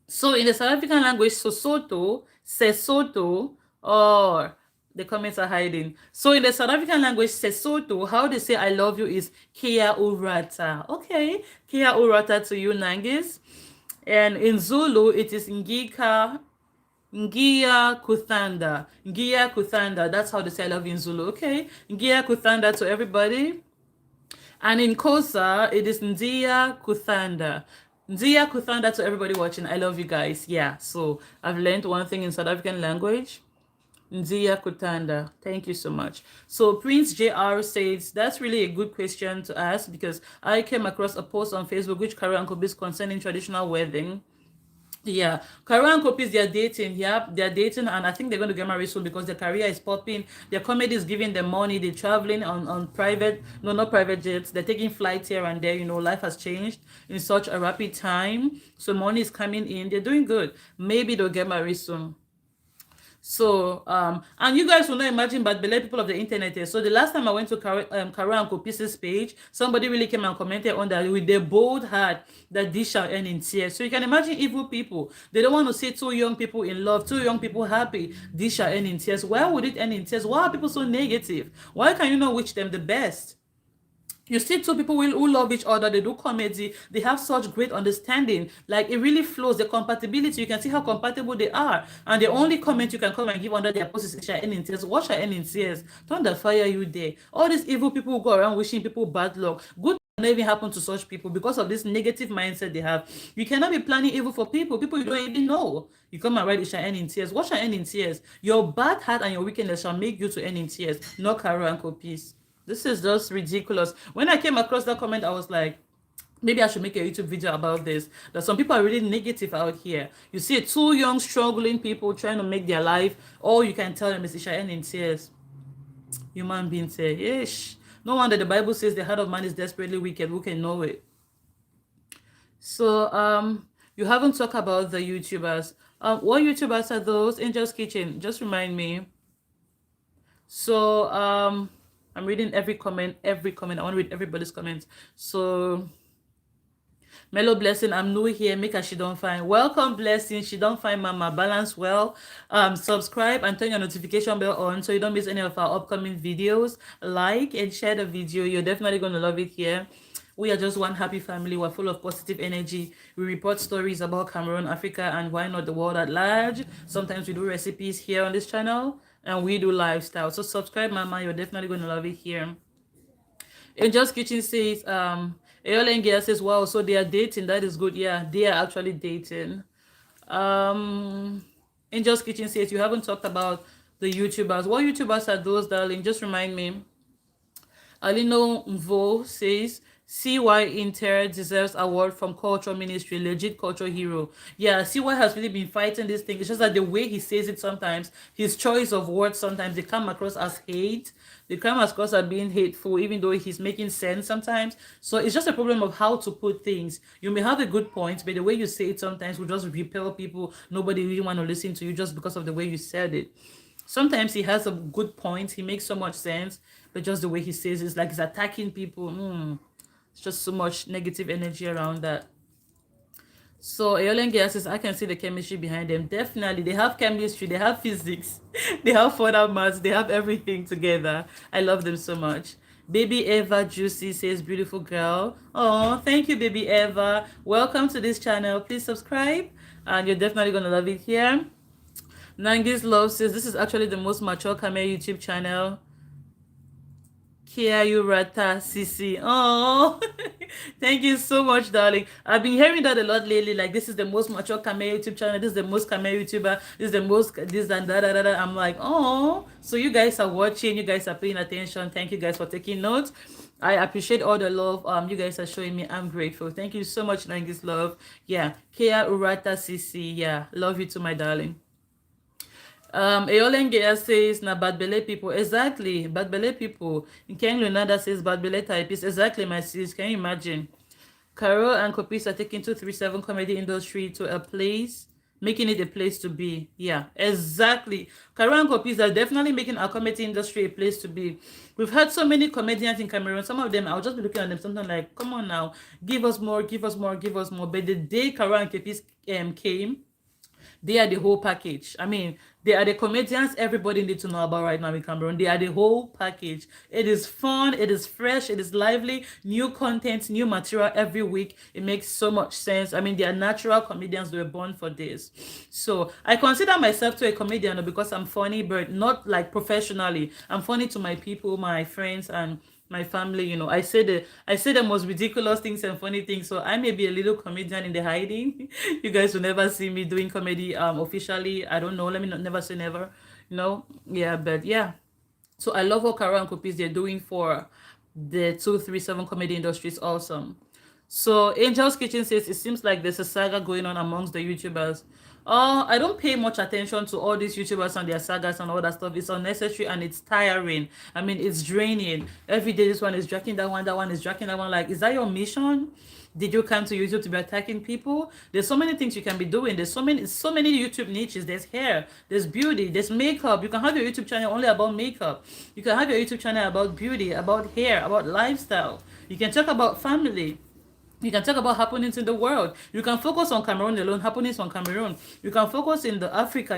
So in the South African language, Sesotho, or the comments are hiding. So in the South African language, Sesotho, how they say I love you is Kia Urata. Okay, Kia Urata to you, Nangis. And in Zulu, it is Ngia Kuthanda. Ngia Kuthanda. That's how they say I love you in Zulu. Okay, Ngia Kuthanda to everybody. And in Kosa, it is Ndia Kuthanda. Ndia Kuthanda to everybody watching. I love you guys. Yeah, so I've learned one thing in South African language. Ndia Kuthanda. Thank you so much. So Prince JR says, that's really a good question to ask, because I came across a post on Facebook which Karo and Kopis concerning traditional wedding. Yeah, Karo and Kopis, they're dating. Yeah, they're dating, and I think they're going to get married soon because their career is popping. Their comedy is giving them money. They're traveling on private, no, not private jets. They're taking flights here and there. You know, life has changed in such a rapid time. So money is coming in. They're doing good. Maybe they'll get married soon. So, and you guys will not imagine, but below people of the internet here. So the last time I went to Karo and Kopis's page, somebody really came and commented on that with their bold heart that this shall end in tears. So you can imagine evil people. They don't want to see 2 young people in love, 2 young people happy. This shall end in tears. Why would it end in tears? Why are people so negative? Why can you not wish them the best? You see 2 people who love each other, they do comedy, they have such great understanding, like it really flows, the compatibility, you can see how compatible they are, and the only comment you can come and give under their post is shall end in tears. What shall end in tears? Thunder fire you there. All these evil people who go around wishing people bad luck, good not even happen to such people because of this negative mindset they have. You cannot be planning evil for people you don't even know. You come and write it shall end in tears. What shall end in tears? Your bad heart and your wickedness shall make you to end in tears, not Karo and Kopis. This is just ridiculous. When I came across that comment, I was like, maybe I should make a YouTube video about this. That some people are really negative out here. You see 2 young, struggling people trying to make their life. All you can tell them is it shall end in tears. Human beings say, yeesh. No wonder the Bible says the heart of man is desperately wicked. Who can know it? So, you haven't talked about the YouTubers. What YouTubers are those? Angel's Kitchen. Just remind me. So, I'm reading every comment. I want to read everybody's comments. So, Mellow Blessing, I'm new here. Make her she don't find. Welcome, Blessing. She don't find Mama. Balance well. Subscribe and turn your notification bell on so you don't miss any of our upcoming videos. Like and share the video. You're definitely going to love it here. We are just one happy family. We're full of positive energy. We report stories about Cameroon, Africa, and why not the world at large. Sometimes we do recipes here on this channel. And we do lifestyle. So subscribe, Mama. You're definitely going to love it here. Angel's Kitchen says, Eolengia says, wow, so they are dating. That is good. Yeah, they are actually dating. Um, Angel's Kitchen says, you haven't talked about the YouTubers. What YouTubers are those, darling? Just remind me. Alino Mvo says, CY Inter deserves award from Culture Ministry, legit culture hero. Yeah, CY has really been fighting this thing. It's just that the way he says it sometimes, his choice of words sometimes, they come across as hate. They come across as being hateful, even though he's making sense sometimes. So it's just a problem of how to put things. You may have a good point, but the way you say it sometimes will just repel people. Nobody really want to listen to you just because of the way you said it. Sometimes he has a good point, he makes so much sense, but just the way he says it's like he's attacking people. It's just so much negative energy around that. So Ayolengia says, I can see the chemistry behind them. Definitely, they have chemistry, they have physics, they have further maths, they have everything together. I love them so much. Baby Eva Juicy says, beautiful girl. Oh, thank you, Baby Eva. Welcome to this channel. Please subscribe, and you're definitely gonna love it here. Nangis Love says, this is actually the most mature camel YouTube channel. Kia Urata Sisi. Oh, thank you so much, darling. I've been hearing that a lot lately. Like, this is the most mature camel YouTube channel. This is the most camel YouTuber. This is the most this and that. I'm like, oh, so you guys are watching. You guys are paying attention. Thank you guys for taking notes. I appreciate all the love you guys are showing me. I'm grateful. Thank you so much, Nangis Love. Yeah, Kia Urata Sisi. Yeah, love you too, my darling. Eolenge says na bad belle people. Exactly, bad belle people. Ken Lunada says bad belle typist. Exactly, my sis. Can you imagine? Carol and Copis are taking 237 comedy industry to a place, making it a place to be. Yeah, exactly. Carol and Copis are definitely making our comedy industry a place to be. We've had so many comedians in Cameroon. Some of them, I'll just be looking at them something like, come on now, give us more, give us more, give us more. But the day Carol and Copis came, they are the whole package. I mean, they are the comedians everybody needs to know about right now in Cameroon. They are the whole package. It is fun, it is fresh, it is lively, new content, new material every week. It makes so much sense. I mean, they are natural comedians. They were born for this. So I consider myself to a comedian because I'm funny, but not like professionally. I'm funny to my people, my friends, and my family. I say the most ridiculous things and funny things, so I may be a little comedian in the hiding. You guys will never see me doing comedy officially. I don't know, let me not never say never. Yeah, but yeah. So I love what Kara and Kopis they're doing for the 237 comedy industry. Is awesome. So Angel's Kitchen says, it seems like there's a saga going on amongst the YouTubers. I don't pay much attention to all these YouTubers and their sagas and all that stuff. It's unnecessary and it's tiring. I mean, it's draining. Every day this one is dragging that one is dragging that one. Like, is that your mission? Did you come to YouTube to be attacking people? There's so many things you can be doing. There's so many YouTube niches. There's hair, there's beauty, there's makeup. You can have your YouTube channel only about makeup. You can have your YouTube channel about beauty, about hair, about lifestyle. You can talk about family. You can talk about happenings in the world. You can focus on Cameroon alone, happenings on Cameroon. You can focus in Africa,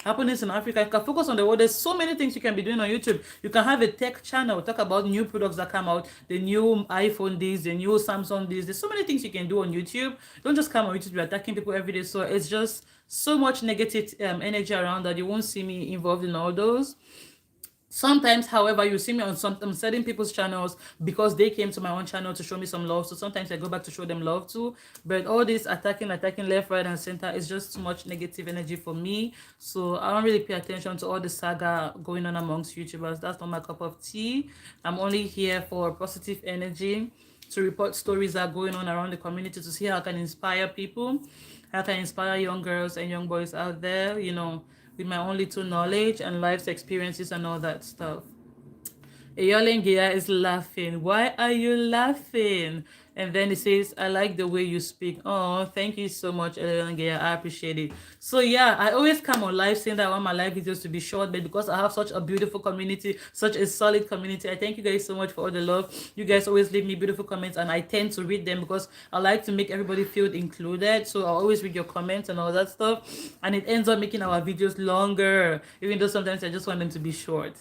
happenings in Africa. You can focus on the world. There's so many things you can be doing on YouTube. You can have a tech channel, talk about new products that come out, the new iPhone this, the new Samsung this. There's so many things you can do on YouTube. Don't just come on YouTube to be attacking people every day. So it's just so much negative energy around that you won't see me involved in all those. Sometimes, however, you see me on some certain people's channels because they came to my own channel to show me some love. So sometimes I go back to show them love too. But all this attacking left, right, and center is just too much negative energy for me. So I don't really pay attention to all the saga going on amongst YouTubers. That's not my cup of tea. I'm only here for positive energy, to report stories that are going on around the community, to see how I can inspire people, how I can inspire young girls and young boys out there, with my own little knowledge and life's experiences and all that stuff. Eyolengia is laughing. Why are you laughing? And then it says, I like the way you speak. Oh, thank you so much, Eyolengia. I appreciate it. So yeah, I always come on live saying that I want my live videos to be short, but because I have such a beautiful community, such a solid community, I thank you guys so much for all the love. You guys always leave me beautiful comments and I tend to read them because I like to make everybody feel included. So I always read your comments and all that stuff. And it ends up making our videos longer, even though sometimes I just want them to be short.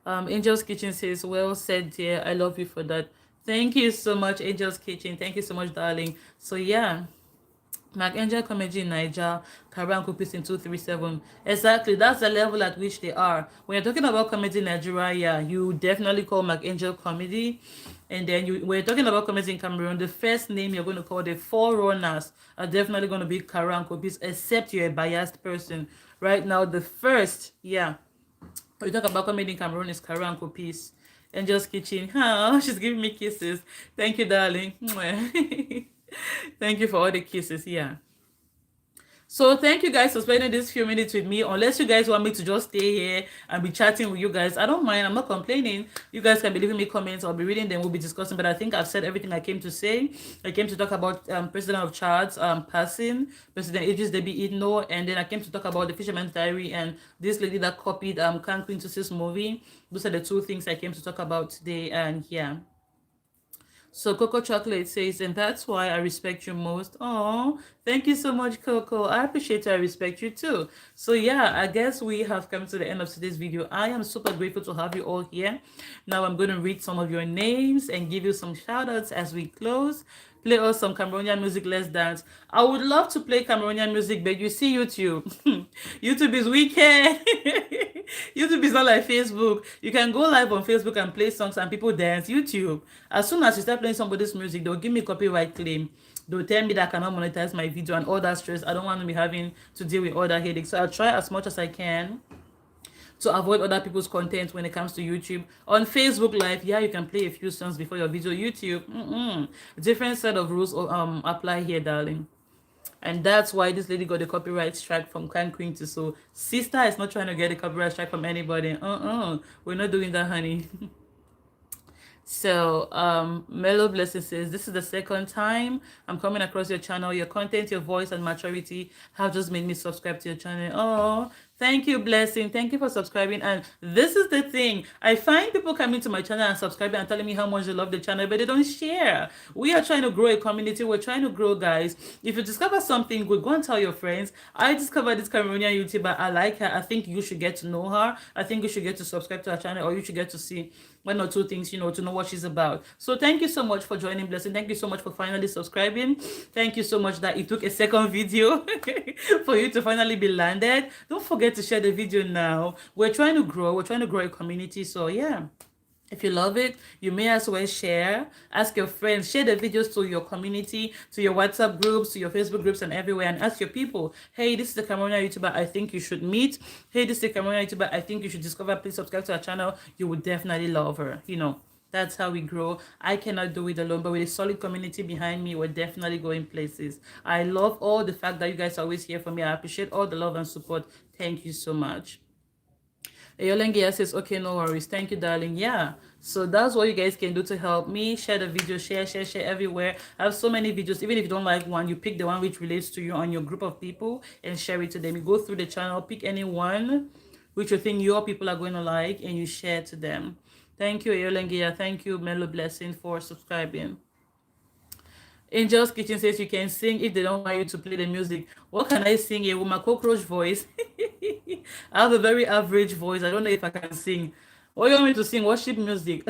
Angel's Kitchen says, well said, dear. I love you for that. Thank you so much, Angel's Kitchen. Thank you so much, darling. So yeah, Angel Comedy in Niger, Karan Kupis in 237. Exactly, that's the level at which they are. When you're talking about comedy in Nigeria, yeah, you definitely call Angel Comedy. And then when you're talking about comedy in Cameroon, the first name you're going to call the forerunners are definitely going to be Karan Kupis, except you're a biased person. Right now, the first, yeah, when you talk about comedy in Cameroon is Karan Kupis. Angel's Kitchen. Oh, she's giving me kisses. Thank you, darling. Thank you for all the kisses. Yeah. So thank you guys for spending these few minutes with me. Unless you guys want me to just stay here and be chatting with you guys, I don't mind. I'm not complaining. You guys can be leaving me comments. I'll be reading them. We'll be discussing. But I think I've said everything I came to say. I came to talk about President of Chad's passing, President Idris Deby Itno, and then I came to talk about the Fisherman's Diary and this lady that copied Queen Tusi's movie. Those are the two things I came to talk about today. And yeah. So Coco Chocolate says, and that's why I respect you most. Oh, thank you so much, Coco. I appreciate you. I respect you too. So yeah, I guess we have come to the end of today's video. I am super grateful to have you all here. Now I'm going to read some of your names and give you some shout outs as we close. Play us some Cameroonian music, let's dance. I would love to play Cameroonian music, but you see YouTube. YouTube is wicked. YouTube is not like Facebook. You can go live on Facebook and play songs and people dance. YouTube, as soon as you start playing somebody's music, they'll give me copyright claim. They'll tell me that I cannot monetize my video and all that stress. I don't want to be having to deal with all that headache. So I'll try as much as I can to avoid other people's content when it comes to YouTube. On Facebook Live, yeah, you can play a few songs before your video. YouTube, different set of rules apply here, darling. And that's why this lady got the copyright strike from Queen to. So sister is not trying to get a copyright strike from anybody. We're not doing that, honey. So Mellow Blessing says, this is the second time I'm coming across your channel. Your content, your voice, and maturity have just made me subscribe to your channel. Oh, thank you, Blessing. Thank you for subscribing. And this is the thing. I find people coming to my channel and subscribing and telling me how much they love the channel, but they don't share. We are trying to grow a community. We're trying to grow, guys. If you discover something good, go and tell your friends. I discovered this Cameroonian YouTuber. I like her. I think you should get to know her. I think you should get to subscribe to her channel, or you should get to see one or two things, to know what she's about. So thank you so much for joining, Blessing. Thank you so much for finally subscribing. Thank you so much that it took a second video for you to finally be landed. Don't forget to share the video now. We're trying to grow. We're trying to grow a community. So yeah. If you love it, you may as well share. Ask your friends. Share the videos to your community, to your WhatsApp groups, to your Facebook groups, and everywhere. And ask your people, hey, this is the Cameroonian YouTuber I think you should meet. Hey, this is the Cameroonian YouTuber I think you should discover. Please subscribe to our channel. You would definitely love her. That's how we grow. I cannot do it alone, but with a solid community behind me, we're definitely going places. I love all the fact that you guys are always here for me. I appreciate all the love and support. Thank you so much. Yolengia says, okay, no worries. Thank you, darling. Yeah. So that's what you guys can do to help me. Share the video, share everywhere. I have so many videos. Even if you don't like one, you pick the one which relates to you on your group of people and share it to them. You go through the channel, pick any one which you think your people are going to like, and you share to them. Thank you, Yolengia. Thank you, Mellow Blessing, for subscribing. Angel's Kitchen says you can sing if they don't want you to play the music. What can I sing here with my cockroach voice? I have a very average voice. I don't know if I can sing. What do you want me to sing? Worship music.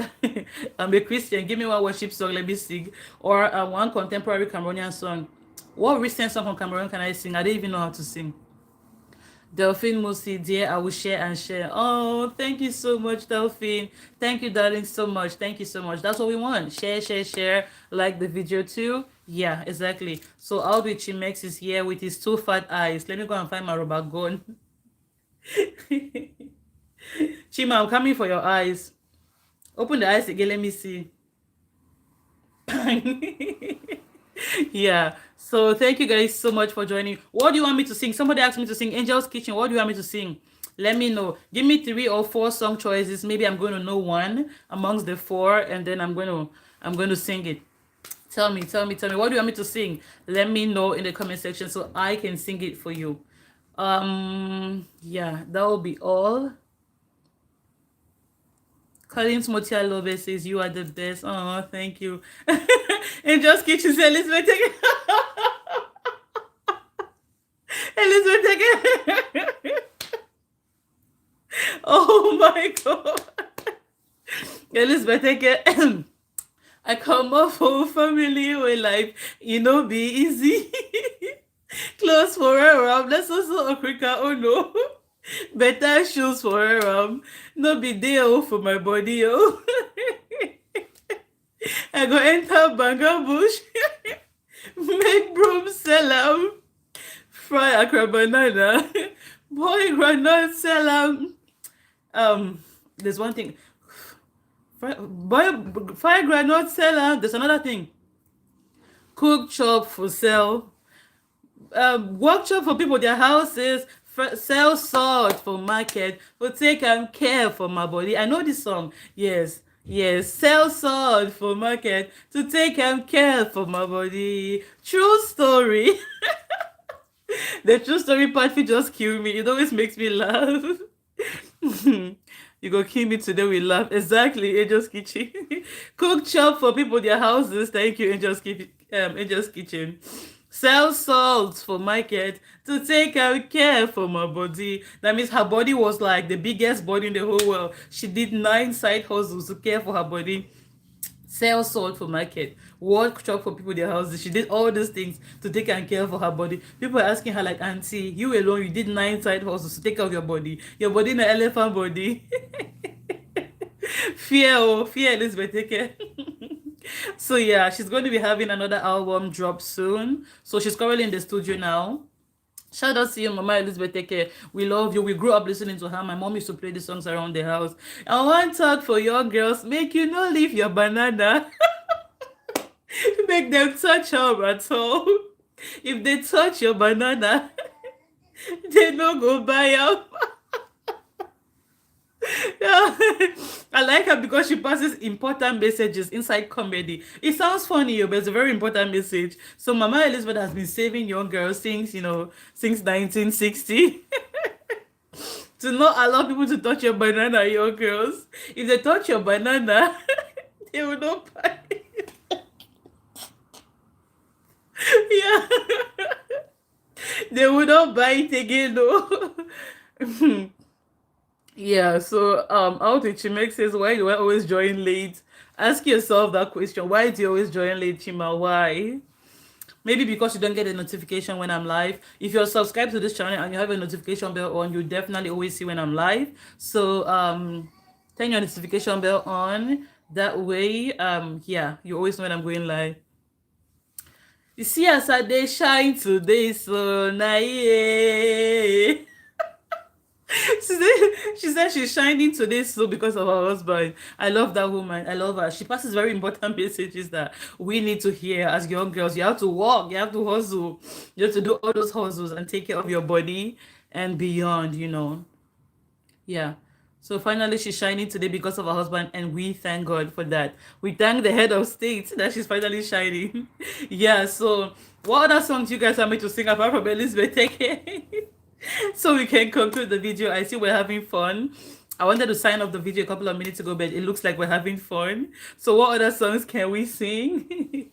I'm a Christian. Give me one worship song. Let me sing. Or one contemporary Cameroonian song. What recent song from Cameroon can I sing? I don't even know how to sing. Delphine Musi, dear, I will share and share. Oh, thank you so much, Delphine. Thank you, darling, so much. Thank you so much. That's what we want. Share. Like the video too. Yeah, exactly. So Aldrich Chimex is here with his 2 fat eyes. Let me go and find my rubber gun. Chima, I'm coming for your eyes. Open the eyes again. Let me see. Yeah. So thank you guys so much for joining. What do you want me to sing? Somebody asked me to sing Angel's Kitchen. What do you want me to sing? Let me know. Give me 3 or 4 song choices. Maybe I'm going to know one amongst the 4, and then I'm going to sing it. Tell me. What do you want me to sing? Let me know in the comment section so I can sing it for you. Yeah, that will be all. Collins Motia Lobe says you are the best. Oh, thank you. Angel's Kitchen says Elizabeth again. Elizabeth again. Oh my God. Elizabeth again. I come off whole family where life, be easy. Clothes for her, that's also Africa. Oh no. Better shoes for her, no be deal for my body, oh. I go enter Banga Bush, make broom sell fry akra banana, boy granite sell there's one thing, fry granite sell there's another thing, cook chop for sell, workshop for people their houses, sell salt for market, for take care for my body. I know this song. Yes, sell salt for market to take care for my body. True story. The true story part will just kill me. It always makes me laugh. You go kill me today with laugh. Exactly, Angel's Kitchen. Cook chop for people their houses. Thank you, Angel's Kitchen. Sell salt for market to take care for my body. That means her body was like the biggest body in the whole world. She did 9 side hustles to care for her body. Sell salt for market, work shop for people their houses. She did all these things to take care for her body. People are asking her like, auntie, you alone, you did 9 side hustles to take care of your body. Your body in an elephant body. Fear Elizabeth, take care. So yeah, she's going to be having another album drop soon. So she's currently in the studio now. Shout out to you, Mama Elizabeth. Take care. We love you. We grew up listening to her. My mom used to play the songs around the house. And one talk for your girls, make you not leave your banana. Make them touch her at all. If they touch your banana, they no go buy up. Yeah. I like her because she passes important messages inside comedy. It sounds funny, but it's a very important message. So Mama Elizabeth has been saving young girls since 1960. To not allow people to touch your banana, young girls. If they touch your banana, they will not buy it. Yeah. They will not buy it again, though. Yeah, so out in Chimek says, why do I always join late? Ask yourself that question. Why do you always join late, Chima? Why? Maybe because you don't get a notification when I'm live. If you're subscribed to this channel and you have a notification bell on, you definitely always see when I'm live. So turn your notification bell on. That way, yeah, you always know when I'm going live. You see as they shine today, so nice. She said she's shining today so because of her husband. I love that woman. I love her. She passes very important messages that we need to hear as young girls. You have to walk, you have to hustle, you have to do all those hustles and take care of your body and beyond, Yeah. So finally she's shining today because of her husband, and we thank God for that. We thank the head of state that she's finally shining. Yeah, so what other songs you guys want me to sing apart from Elizabeth? Take it. So we can conclude the video. I see we're having fun. I wanted to sign off the video a couple of minutes ago, but it looks like we're having fun. So what other songs can we sing?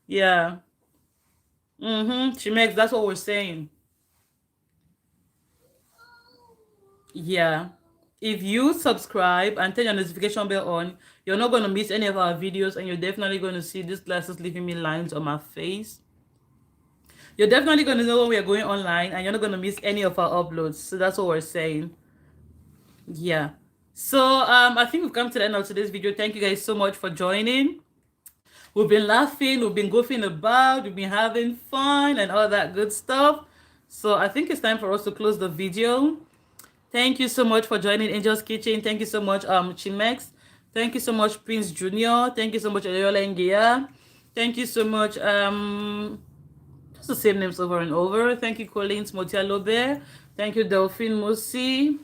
Yeah. Chimex, that's what we're saying. Yeah. If you subscribe and turn your notification bell on, you're not going to miss any of our videos, and you're definitely going to see these glasses leaving me lines on my face. You're definitely going to know when we are going online, and you're not going to miss any of our uploads. So that's what we're saying. Yeah. So I think we've come to the end of today's video. Thank you guys so much for joining. We've been laughing, we've been goofing about, we've been having fun and all that good stuff. So I think it's time for us to close the video. Thank you so much for joining Angel's Kitchen. Thank you so much, Chimex. Thank you so much, Prince Junior. Thank you so much, Ayola. Thank you so much, just the same names over and over. Thank you, Collins Motialobe. Thank you, Delphine Mosi.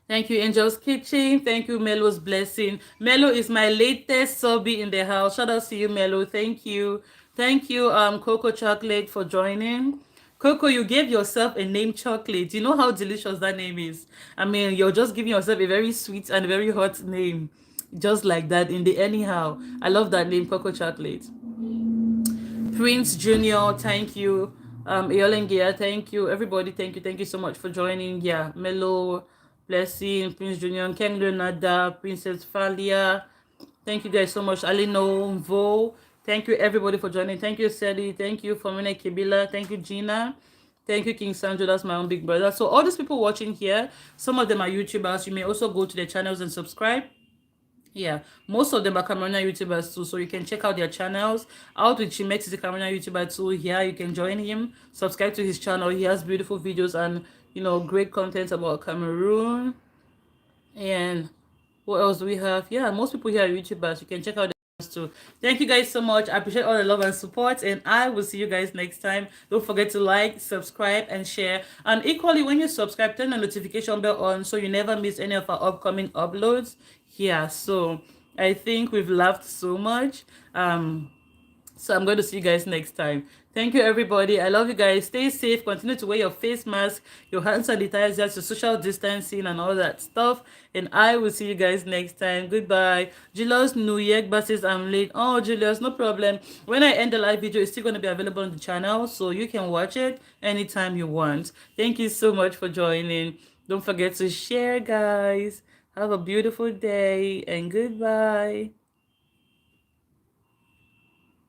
Thank you, Angel's Kitchen. Thank you, Melo's Blessing. Melo is my latest subby in the house. Shout out to you, Melo. Thank you. Thank you, Coco Chocolate, for joining. Coco, you gave yourself a name, Chocolate. You know how delicious that name is. I mean, you're just giving yourself a very sweet and very hot name. Just like that, in the anyhow. I love that name, Coco Chocolate. Prince Junior, thank you. Eolengia, thank you. Everybody, thank you. Thank you so much for joining. Yeah, Melo, Blessing, Prince Junior, Ken Nada, Princess Falia. Thank you guys so much. Alino, Vo, Thank you everybody for joining. Thank you, Sally. Thank you, Famine Kibila. Thank you, Gina. Thank you, King Sanjo. That's my own big brother. So all these people watching here, some of them are YouTubers. You may also go to their channels and subscribe. Yeah, most of them are Cameroonian YouTubers too, so you can check out their channels. Out with Chimex is a Cameroonian YouTuber too. Here you can join him, subscribe to his channel. He has beautiful videos and great content about Cameroon. And what else do we have? Yeah, most people here are YouTubers. You can check out their too. Thank you guys so much. I appreciate all the love and support, and I will see you guys next time. Don't forget to like, subscribe, and share. And equally, when you subscribe, turn the notification bell on so you never miss any of our upcoming uploads. Yeah, so I think we've laughed so much. So I'm going to see you guys next time. Thank you, everybody. I love you guys. Stay safe. Continue to wear your face mask, your hand sanitizers, your social distancing, and all that stuff. And I will see you guys next time. Goodbye. Julius New Year buses. I'm late. Oh, Julius, no problem. When I end the live video, it's still going to be available on the channel, so you can watch it anytime you want. Thank you so much for joining. Don't forget to share, guys. Have a beautiful day and goodbye.